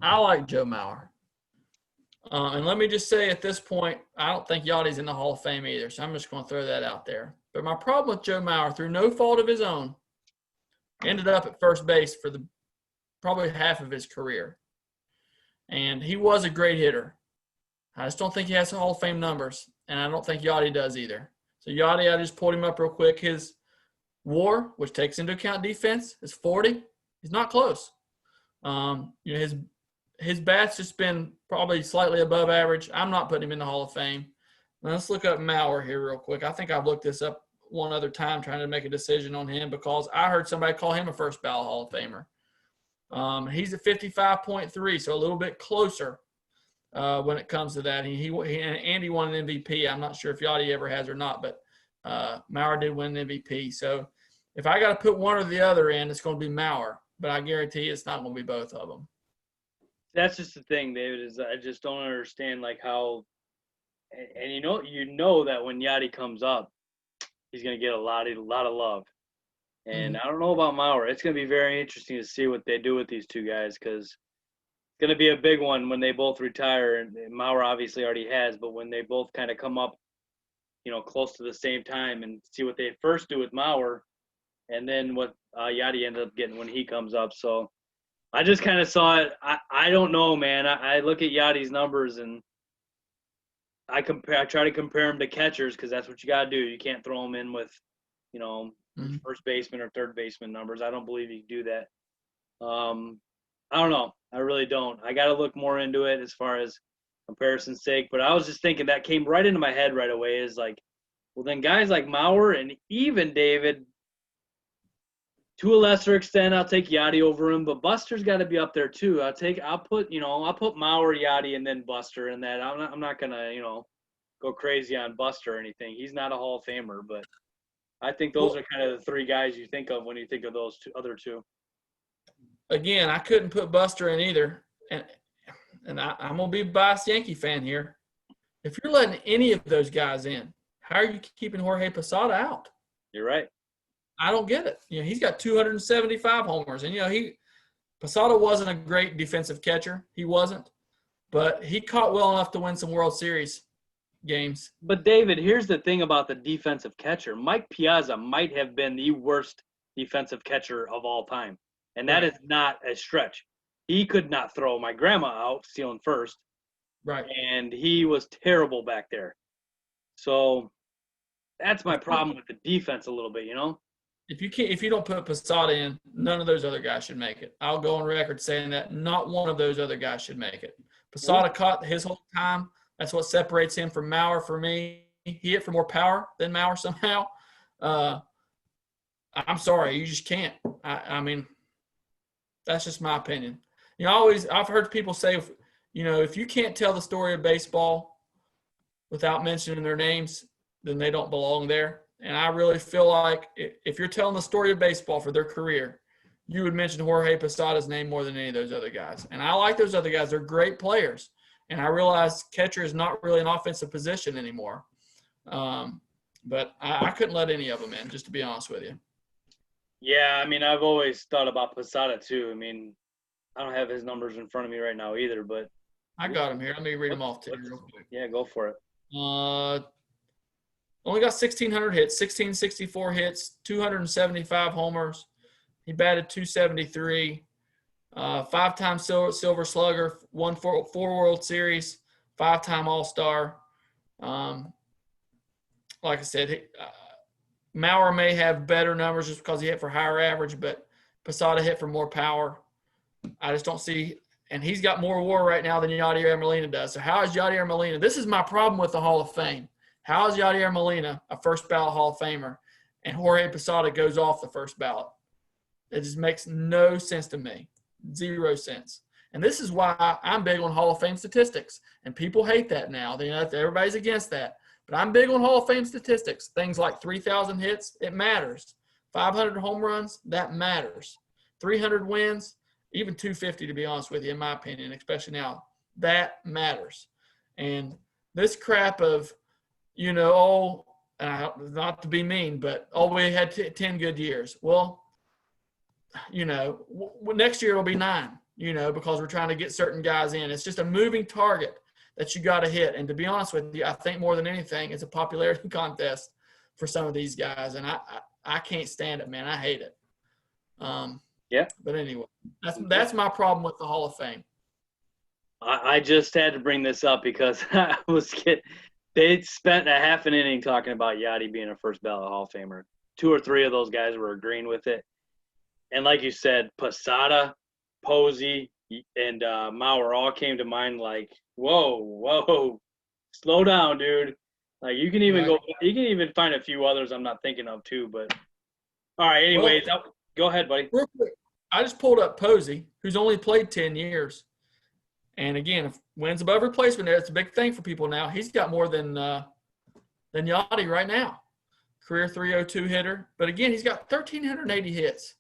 I like Joe Mauer. And let me just say at this point, I don't think Yachty's in the Hall of Fame either, so I'm just going to throw that out there. But my problem with Joe Mauer, through no fault of his own, ended up at first base for probably half of his career. And he was a great hitter. I just don't think he has Hall of Fame numbers, and I don't think Yachty does either. So Yachty, I just pulled him up real quick. His WAR, which takes into account defense, is 40. He's not close. His bat's just been probably slightly above average. I'm not putting him in the Hall of Fame. Now let's look up Mauer here real quick. I think I've looked this up one other time trying to make a decision on him because I heard somebody call him a first ballot Hall of Famer. He's at 55.3, so a little bit closer when it comes to that. Andy won an MVP. I'm not sure if Yachty ever has or not, but Mauer did win an MVP. So if I got to put one or the other in, it's going to be Mauer, but I guarantee it's not going to be both of them. That's just the thing, David, is I just don't understand like how and you know that when Yachty comes up, he's going to get a lot of love. And I don't know about Mauer. It's going to be very interesting to see what they do with these two guys because it's going to be a big one when they both retire. And Mauer obviously already has, but when they both kind of come up, close to the same time and see what they first do with Mauer and then what Yachty ended up getting when he comes up. So I just kind of saw it. I don't know, man. I look at Yachty's numbers and I try to compare him to catchers because that's what you got to do. You can't throw him in with, first baseman or third baseman numbers. I don't believe you can do that. I don't know. I really don't. I got to look more into it as far as comparison's sake. But I was just thinking that came right into my head right away is like, well, then guys like Mauer and even David, to a lesser extent, I'll take Yachty over him, but Buster's got to be up there too. I'll put Mauer, Yachty, and then Buster in that. I'm not gonna, go crazy on Buster or anything. He's not a Hall of Famer, but I think those are kind of the three guys you think of when you think of those other two. Again, I couldn't put Buster in either, and I'm gonna be a biased Yankee fan here. If you're letting any of those guys in, how are you keeping Jorge Posada out? You're right. I don't get it. He's got 275 homers, and Posada wasn't a great defensive catcher. He wasn't, but he caught well enough to win some World Series games. But David, here's the thing about the defensive catcher. Mike Piazza might have been the worst defensive catcher of all time, and that is not a stretch. He could not throw my grandma out stealing first, right? And he was terrible back there. So that's my problem with the defense a little bit, If you don't put Posada in, none of those other guys should make it. I'll go on record saying that not one of those other guys should make it. Posada caught his whole time. That's what separates him from Mauer for me. He hit for more power than Mauer somehow. I'm sorry, you just can't. I mean, that's just my opinion. I've heard people say, if you can't tell the story of baseball without mentioning their names, then they don't belong there. And I really feel like if you're telling the story of baseball for their career, you would mention Jorge Posada's name more than any of those other guys. And I like those other guys. They're great players. And I realize catcher is not really an offensive position anymore. But I couldn't let any of them in, just to be honest with you. Yeah, I mean, I've always thought about Posada too. I mean, I don't have his numbers in front of me right now either, but I got him here. Let me read them off to you real quick. Yeah, go for it. Only got 1,600 hits, 1,664 hits, 275 homers. He batted .273, 5-time Silver Slugger, won four World Series, 5-time All-Star. Like I said, Mauer may have better numbers just because he hit for higher average, but Posada hit for more power. I just don't see – and he's got more WAR right now than Yadier Molina does. So how is Yadier Molina – this is my problem with the Hall of Fame. How is Yadier Molina a first-ballot Hall of Famer and Jorge Posada goes off the first ballot? It just makes no sense to me. 0 sense. And this is why I'm big on Hall of Fame statistics. And people hate that now. Everybody's against that. But I'm big on Hall of Fame statistics. Things like 3,000 hits, it matters. 500 home runs, that matters. 300 wins, even 250 to be honest with you, in my opinion, especially now, that matters. And this crap of, not to be mean, but we had 10 good years. Well, next year it'll be 9, because we're trying to get certain guys in. It's just a moving target that you got to hit. And to be honest with you, I think more than anything, it's a popularity contest for some of these guys. And I can't stand it, man. I hate it. Yeah. But anyway, that's my problem with the Hall of Fame. I just had to bring this up because they spent a half an inning talking about Yachty being a first ballot Hall of Famer. 2 or 3 of those guys were agreeing with it. And like you said, Posada, Posey, and Mauer all came to mind like, whoa, slow down, dude. Like you can even find a few others I'm not thinking of too, but all right, anyways, go ahead, buddy. Real quick, I just pulled up Posey, who's only played 10 years. And again, if wins above replacement, it's a big thing for people now. He's got more than Yachty right now. Career 302 hitter. But again, he's got 1,380 hits.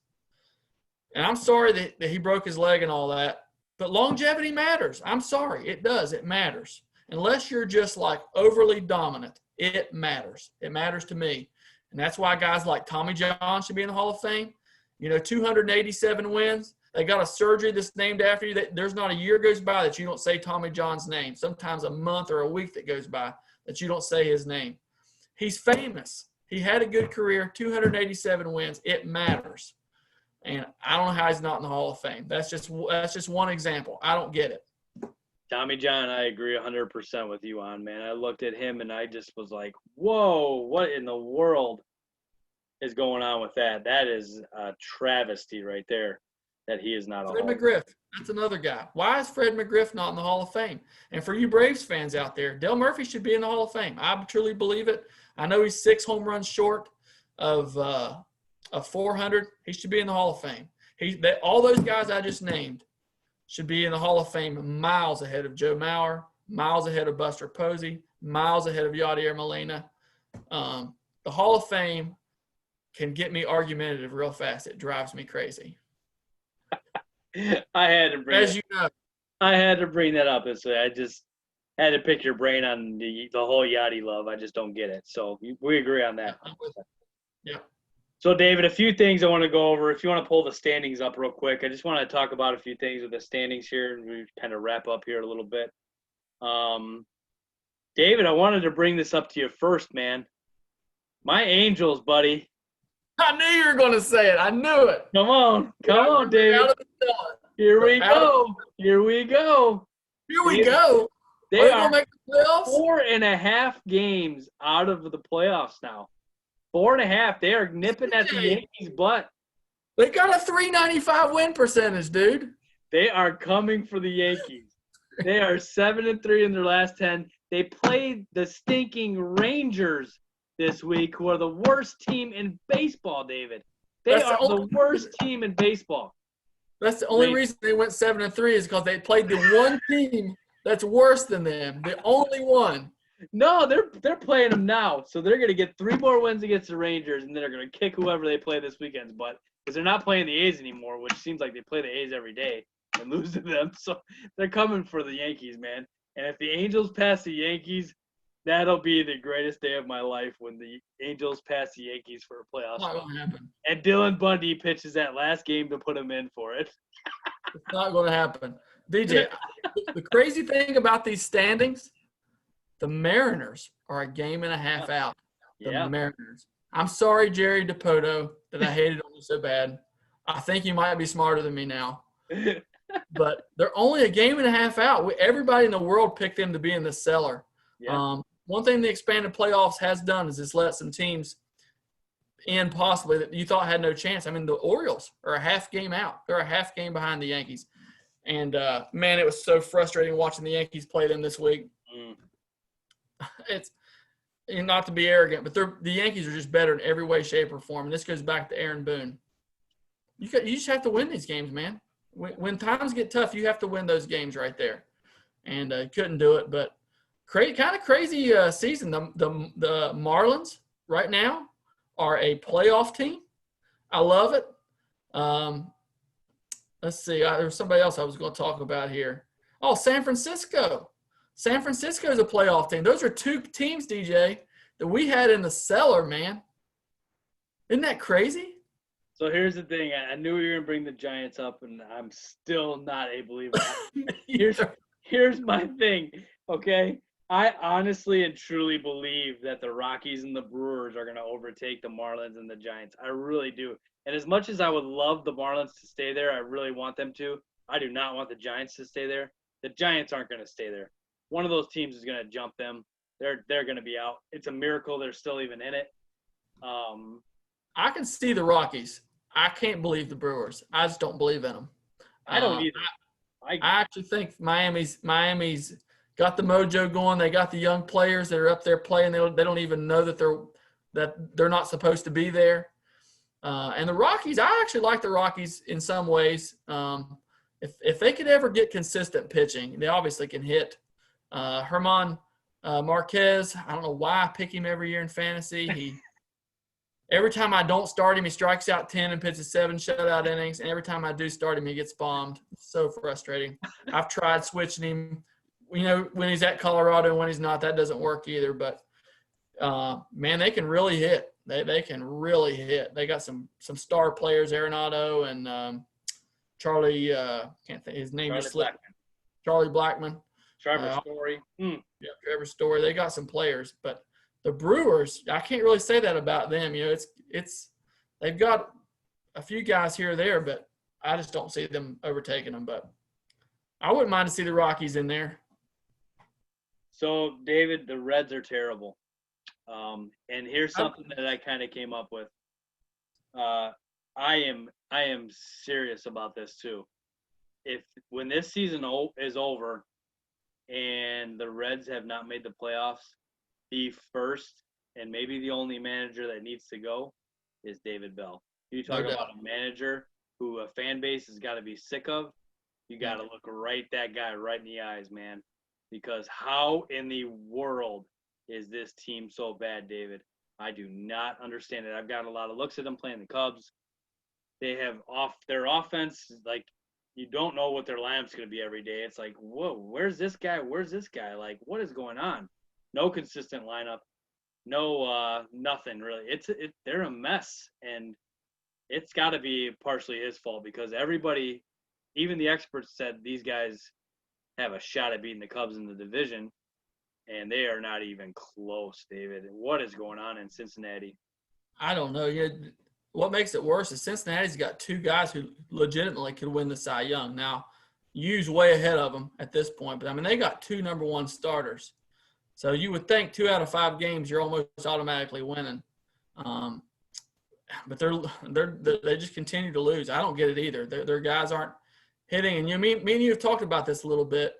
And I'm sorry that he broke his leg and all that. But longevity matters. I'm sorry. It does. It matters. Unless you're just like overly dominant, it matters. It matters to me. And that's why guys like Tommy John should be in the Hall of Fame. 287 wins. They got a surgery that's named after you. There's not a year goes by that you don't say Tommy John's name. Sometimes a month or a week that goes by that you don't say his name. He's famous. He had a good career, 287 wins. It matters. And I don't know how he's not in the Hall of Fame. That's just one example. I don't get it. Tommy John, I agree 100% with you on, man. I looked at him and I just was like, whoa, what in the world is going on with that? That is a travesty right there that he is not. Fred McGriff, that's another guy. Why is Fred McGriff not in the Hall of Fame? And for you Braves fans out there, Dale Murphy should be in the Hall of Fame. I truly believe it. I know he's 6 home runs short of 400. He should be in the Hall of Fame. All those guys I just named should be in the Hall of Fame miles ahead of Joe Mauer, miles ahead of Buster Posey, miles ahead of Yadier Molina. The Hall of Fame can get me argumentative real fast. It drives me crazy. I had to bring that up. I just had to pick your brain on the whole Yachty love. I just don't get it. So we agree on that. Yeah. So, David, a few things I want to go over. If you want to pull the standings up real quick, I just want to talk about a few things with the standings here, and we kind of wrap up here a little bit. David, I wanted to bring this up to you first, man. My Angels, buddy. I knew you were going to say it. I knew it. Come on, David. Here we go. Here we go. They are make the playoffs? 4.5 games out of the playoffs now. 4.5. They are nipping at the Yankees' butt. They got a .395 win percentage, dude. They are coming for the Yankees. They are 7-3 in their last 10. They played the stinking Rangers this week, who are the worst team in baseball, David. They are the worst team in baseball. That's the only reason they went 7-3 is because they played the one team that's worse than them. The only one. No, they're playing them now. So they're going to get 3 more wins against the Rangers, and then they're going to kick whoever they play this weekend's butt. Because they're not playing the A's anymore, which seems like they play the A's every day and lose to them. So they're coming for the Yankees, man. And if the Angels pass the Yankees, that'll be the greatest day of my life when the Angels pass the Yankees for a playoff spot. Not going to happen. And Dylan Bundy pitches that last game to put him in for it. It's not going to happen. DJ, the crazy thing about these standings, the Mariners are a game and a half out. The Mariners. I'm sorry, Jerry DiPoto, that I hated on you so bad. I think you might be smarter than me now. but they're only a game and a half out. Everybody in the world picked them to be in the cellar. Yeah. One thing the expanded playoffs has done is it's let some teams in possibly that you thought had no chance. I mean, the Orioles are a half game out. They're a half game behind the Yankees. And, man, it was so frustrating watching the Yankees play them this week. It's not to be arrogant, but the Yankees are just better in every way, shape, or form. And this goes back to Aaron Boone. You just have to win these games, man. When times get tough, you have to win those games right there. And couldn't do it. But kind of crazy season. The Marlins right now are a playoff team. I love it. Let's see. There was somebody else I was going to talk about here. Oh, San Francisco. San Francisco is a playoff team. Those are two teams, DJ, that we had in the cellar, man. Isn't that crazy? So here's the thing. I knew you were going to bring the Giants up, and I'm still not a believer. Here's my thing, okay? I honestly and truly believe that the Rockies and the Brewers are going to overtake the Marlins and the Giants. I really do. And as much as I would love the Marlins to stay there, I really want them to. I do not want the Giants to stay there. The Giants aren't going to stay there. One of those teams is going to jump them. They're going to be out. It's a miracle they're still even in it. I can see the Rockies. I can't believe the Brewers. I just don't believe in them. I don't either. I actually think Miami's got the mojo going. They got the young players that are up there playing. They don't even know that they're not supposed to be there. And the Rockies, I actually like the Rockies in some ways. If they could ever get consistent pitching, they obviously can hit. Herman Marquez, I don't know why I pick him every year in fantasy. Every time I don't start him, he strikes out 10 and pitches 7 shutout innings. And every time I do start him, he gets bombed. It's so frustrating. I've tried switching him, when he's at Colorado and when he's not. That doesn't work either. But, man, they can really hit. They can really hit. They got some star players, Arenado and Charlie can't think his name just slipped. Charlie Blackmon. Trevor Story. Yeah, Trevor Story. They got some players, but the Brewers, I can't really say that about them. It's they've got a few guys here or there, but I just don't see them overtaking them. But I wouldn't mind to see the Rockies in there. So, David, the Reds are terrible. And here's something that I kind of came up with. I am serious about this too. When this season is over and the Reds have not made the playoffs, the first and maybe the only manager that needs to go is David Bell. You talk about a manager who a fan base has got to be sick of. You got to look that guy right in the eyes, man. Because how in the world is this team so bad, David? I do not understand it. I've got a lot of looks at them playing the Cubs. They have their offense, like, you don't know what their lineup's going to be every day. It's like, whoa, where's this guy? Where's this guy? Like, what is going on? No consistent lineup. No, nothing really. They're a mess, and it's got to be partially his fault because everybody, even the experts, said these guys have a shot at beating the Cubs in the division, and they are not even close, David. What is going on in Cincinnati? I don't know. What makes it worse is Cincinnati's got two guys who legitimately could win the Cy Young. Now, Yu's way ahead of them at this point, but, I mean, they got 2 number 1 starters. So you would think 2 out of 5 games you're almost automatically winning. But they just continue to lose. I don't get it either. Their guys aren't hitting. And me and you have talked about this a little bit.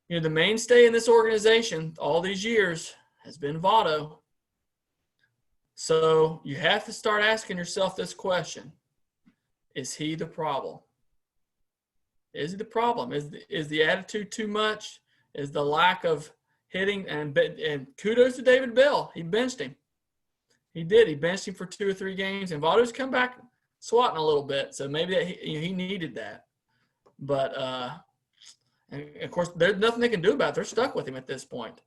The mainstay in this organization all these years has been Votto. So you have to start asking yourself this question. Is he the problem? Is he the problem? Is the attitude too much? Is the lack of hitting? And kudos to David Bell. He benched him. He did. He benched him for 2 or 3 games. And Votto's come back swatting a little bit. So maybe he needed that. But, and of course, there's nothing they can do about it. They're stuck with him at this point.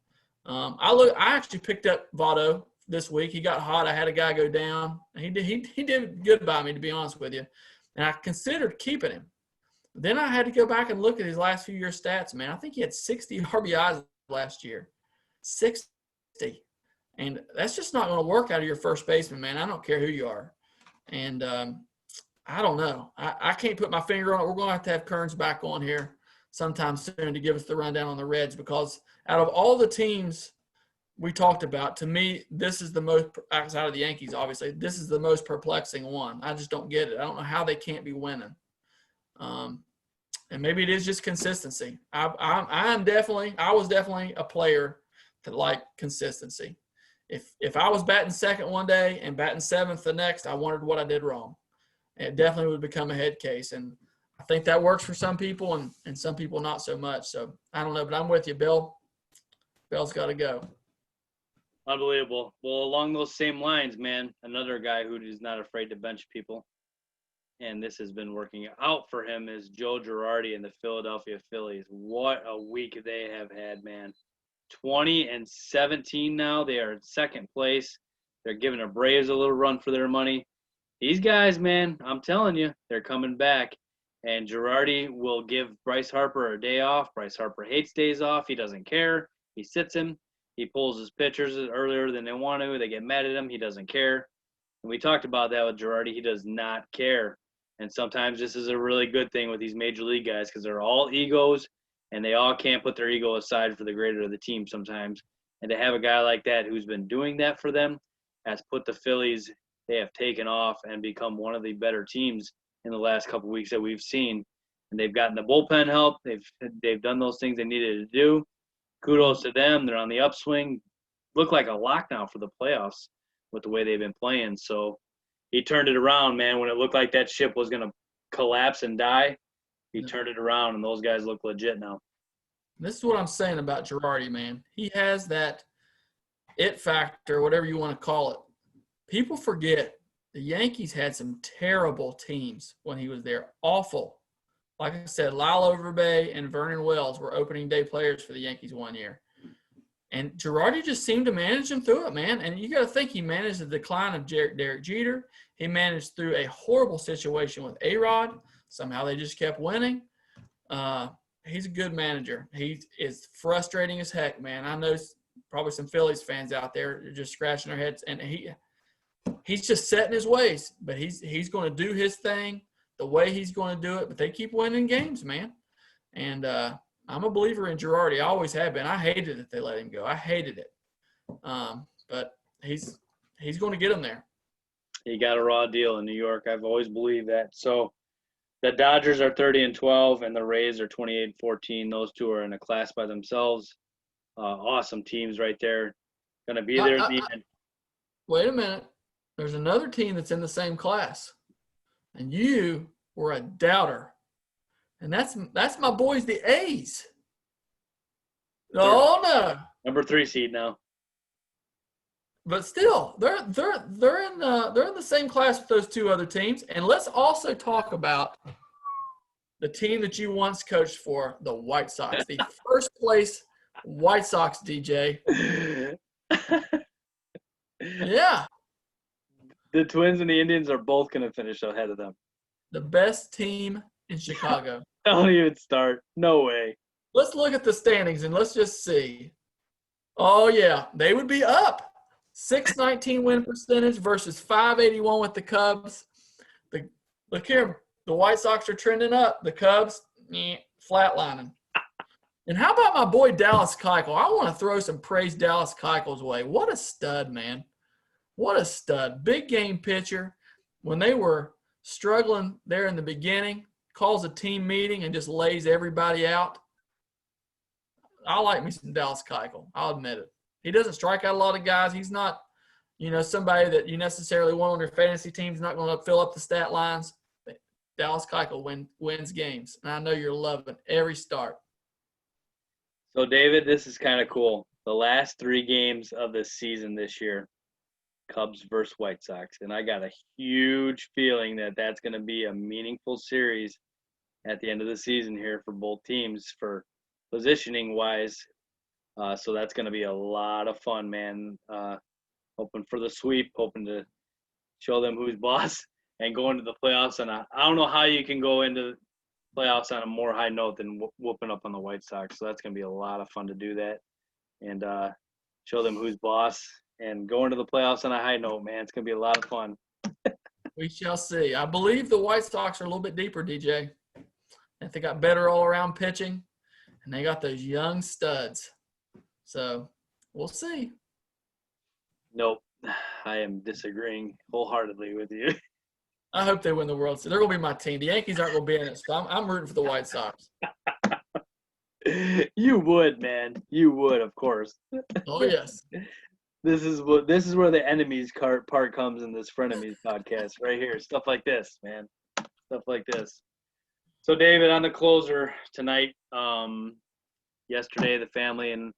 I actually picked up Votto this week. He got hot. I had a guy go down. He did good by me, to be honest with you. And I considered keeping him. Then I had to go back and look at his last few years' stats, man. I think he had 60 RBIs last year. 60. And that's just not going to work out of your first baseman, man. I don't care who you are. And I don't know. I can't put my finger on it. We're going to have Kearns back on here sometime soon to give us the rundown on the Reds, because out of all the teams we talked about, to me, this is the most, outside of the Yankees, obviously, this is the most perplexing one. I just don't get it. I don't know how they can't be winning. And maybe it is just consistency. I was definitely a player that liked consistency. If I was batting second one day and batting seventh the next, I wondered what I did wrong. And it definitely would become a head case. And I think that works for some people and some people not so much. So I don't know, but I'm with you, Bill. Bill's got to go. Unbelievable. Well, along those same lines, man, another guy who is not afraid to bench people, and this has been working out for him, is Joe Girardi and the Philadelphia Phillies. What a week they have had, man. 20-17 now. They are in second place. They're giving the Braves a little run for their money. These guys, man, I'm telling you, they're coming back. And Girardi will give Bryce Harper a day off. Bryce Harper hates days off. He doesn't care. He sits him. He pulls his pitchers earlier than they want to. They get mad at him. He doesn't care. And we talked about that with Girardi. He does not care. And sometimes this is a really good thing with these major league guys, because they're all egos, and they all can't put their ego aside for the greater of the team sometimes. And to have a guy like that who's been doing that for them has put the Phillies, they have taken off and become one of the better teams in the last couple of weeks that we've seen. And they've gotten the bullpen help. They've done those things they needed to do. Kudos to them. They're on the upswing. Look like a lock now for the playoffs with the way they've been playing. So he turned it around, man. When it looked like that ship was going to collapse and die, he turned it around, and those guys look legit now. This is what I'm saying about Girardi, man. He has that it factor, whatever you want to call it. People forget the Yankees had some terrible teams when he was there. Awful. Like I said, Lyle Overbay and Vernon Wells were opening day players for the Yankees one year. And Girardi just seemed to manage them through it, man. And you got to think he managed the decline of Derek Jeter. He managed through a horrible situation with A-Rod. Somehow they just kept winning. He's a good manager. He is frustrating as heck, man. I know probably some Phillies fans out there are just scratching their heads. And he's just set in his ways. But he's going to do his thing the way he's going to do it. But they keep winning games, man. And I'm a believer in Girardi. I always have been. I hated it they let him go. I hated it. But he's going to get him there. He got a raw deal in New York. I've always believed that. So the Dodgers are 30-12, and the Rays are 28-14. Those two are in a class by themselves. Awesome teams right there. Going to be there at the end. Wait a minute. There's another team that's in the same class, and you were a doubter. And that's my boys, the A's. Oh no! Number 3 seed now. But still, they're in the same class with those two other teams. And let's also talk about the team that you once coached for, the White Sox, the first place White Sox, DJ. Yeah. The Twins and the Indians are both going to finish ahead of them. The best team in Chicago. Don't even start. No way. Let's look at the standings and let's just see. Oh, yeah. They would be up. 619 win percentage versus 581 with the Cubs. Look here. The White Sox are trending up. The Cubs, flatlining. And how about my boy Dallas Keuchel? I want to throw some praise Dallas Keuchel's way. What a stud, man. What a stud. Big game pitcher. When they were struggling there in the beginning, calls a team meeting and just lays everybody out. I like me some Dallas Keuchel. I'll admit it. He doesn't strike out a lot of guys. He's not, somebody that you necessarily want on your fantasy team. He's not going to fill up the stat lines. But Dallas Keuchel wins games. And I know you're loving every start. So, David, this is kind of cool. The last 3 games of the season this year, Cubs versus White Sox. And I got a huge feeling that that's going to be a meaningful series at the end of the season here for both teams for positioning-wise. So that's going to be a lot of fun, man. Hoping for the sweep, hoping to show them who's boss and go into the playoffs. And I don't know how you can go into playoffs on a more high note than whooping up on the White Sox. So that's going to be a lot of fun to do that and show them who's boss and go into the playoffs on a high note, man. It's going to be a lot of fun. We shall see. I believe the White Sox are a little bit deeper, DJ. And they got better all-around pitching, and they got those young studs. So we'll see. Nope. I am disagreeing wholeheartedly with you. I hope they win the World Series. They're going to be my team. The Yankees aren't going to be in it, so I'm rooting for the White Sox. You would, man. You would, of course. Oh, yes. This is where the enemies part comes in this frenemies podcast right here. Stuff like this, man. Stuff like this. So David, on the closer tonight, yesterday the family and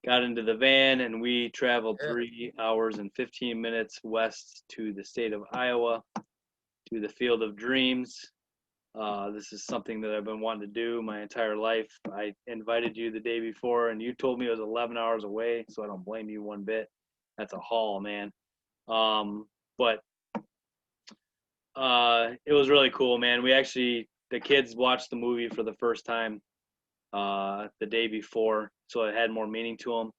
got into the van and we traveled 3 hours and 15 minutes west to the state of Iowa, to the Field of Dreams. This is something that I've been wanting to do my entire life. I invited you the day before, and you told me it was 11 hours away, so I don't blame you one bit. That's a haul, man. But it was really cool, man. The kids watched the movie for the first time the day before, so it had more meaning to them.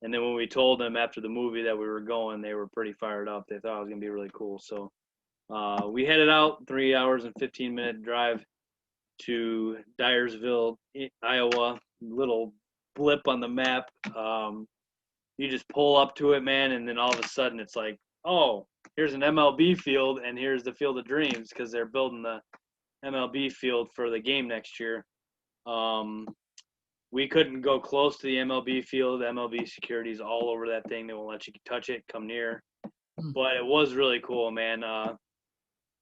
And then when we told them after the movie that we were going, they were pretty fired up. They thought it was going to be really cool. So we headed out 3 hours and 15-minute drive to Dyersville, Iowa, little blip on the map. You just pull up to it, man, and then all of a sudden it's like, oh, here's an MLB field and here's the Field of Dreams because they're building the MLB field for the game next year. We couldn't go close to the MLB field. MLB security's all over that thing. They won't let you touch it, come near. But it was really cool, man.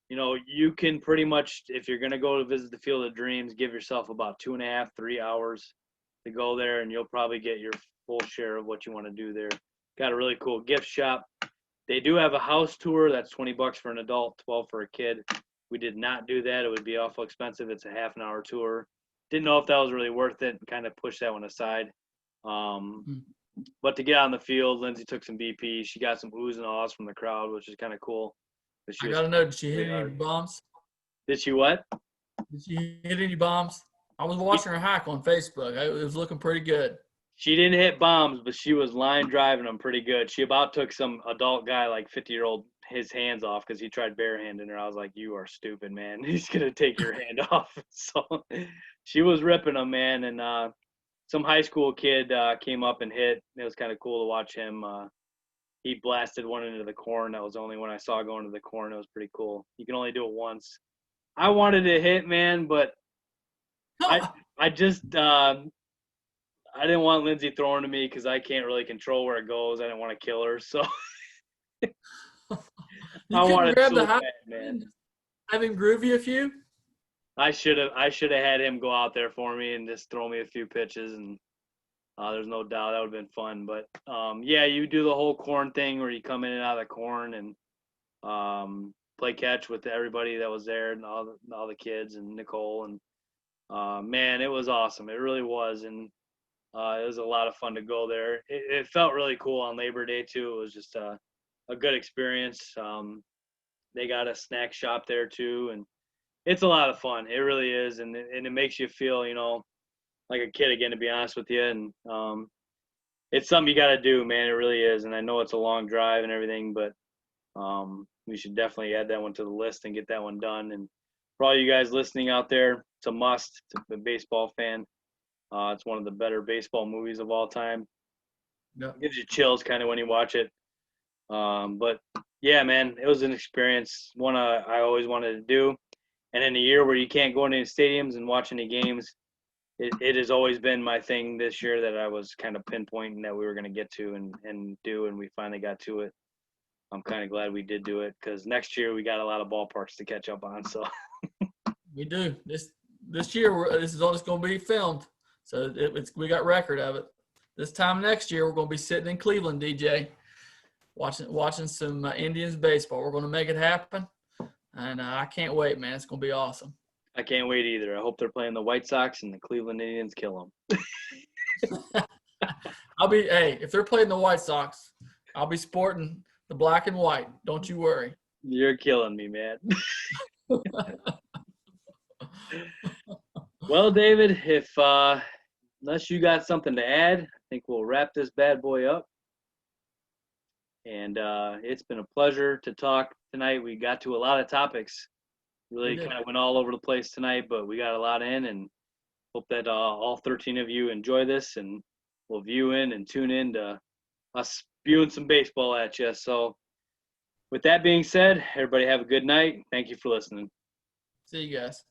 You can pretty much, if you're going to go to visit the Field of Dreams, give yourself about 2.5, 3 hours to go there, and you'll probably get your full share of what you want to do there. Got a really cool gift shop. They do have a house tour. That's $20 for an adult, $12 for a kid. We did not do that. It would be awful expensive. It's a half an hour tour. Didn't know if that was really worth it and kind of pushed that one aside. But to get on the field, Lindsay took some BP. She got some oohs and ahs from the crowd, which is kind of cool. I got to know, did she hit any bombs? Did she what? Did she hit any bombs? I was watching her hack on Facebook. It was looking pretty good. She didn't hit bombs, but she was line driving them pretty good. She about took some adult guy, like 50-year-old, his hands off because he tried barehanding her. I was like, you are stupid, man. He's going to take your hand off. So she was ripping them, man. And some high school kid came up and hit. It was kind of cool to watch him. He blasted one into the corn. That was the only one I saw going to the corn. It was pretty cool. You can only do it once. I wanted to hit, man, but I just I didn't want Lindsay throwing to me because I can't really control where it goes. I didn't want to kill her, so I wanted to so bad, man. Have him groove you a few? I should have had him go out there for me and just throw me a few pitches, and there's no doubt that would have been fun. But yeah, you do the whole corn thing where you come in and out of the corn and play catch with everybody that was there and all the kids and Nicole, and man, it was awesome. It really was, and it was a lot of fun to go there. It felt really cool on Labor Day too. It was just a good experience. They got a snack shop there too, and it's a lot of fun. It really is, and it makes you feel, like a kid again, to be honest with you. And it's something you got to do, man. It really is. And I know it's a long drive and everything, but we should definitely add that one to the list and get that one done. And for all you guys listening out there, it's a must to the baseball fan. It's one of the better baseball movies of all time. Yep. It gives you chills kind of when you watch it. But yeah, man, it was an experience, one I always wanted to do. And in a year where you can't go into any stadiums and watch any games, it has always been my thing this year that I was kind of pinpointing that we were going to get to and do, and we finally got to it. I'm kind of glad we did do it because next year we got a lot of ballparks to catch up on. So we do. This year, this is all just going to be filmed. So we got record of it. This time next year, we're going to be sitting in Cleveland, DJ, watching some Indians baseball. We're going to make it happen, and I can't wait, man. It's going to be awesome. I can't wait either. I hope they're playing the White Sox and the Cleveland Indians kill them. If they're playing the White Sox, I'll be sporting the black and white. Don't you worry. You're killing me, man. Well, David, if unless you got something to add, I think we'll wrap this bad boy up. And it's been a pleasure to talk tonight. We got to a lot of topics. Really kind of went all over the place tonight, but we got a lot in, and hope that all 13 of you enjoy this and will view in and tune in to us spewing some baseball at you. So with that being said, everybody have a good night. Thank you for listening. See you guys.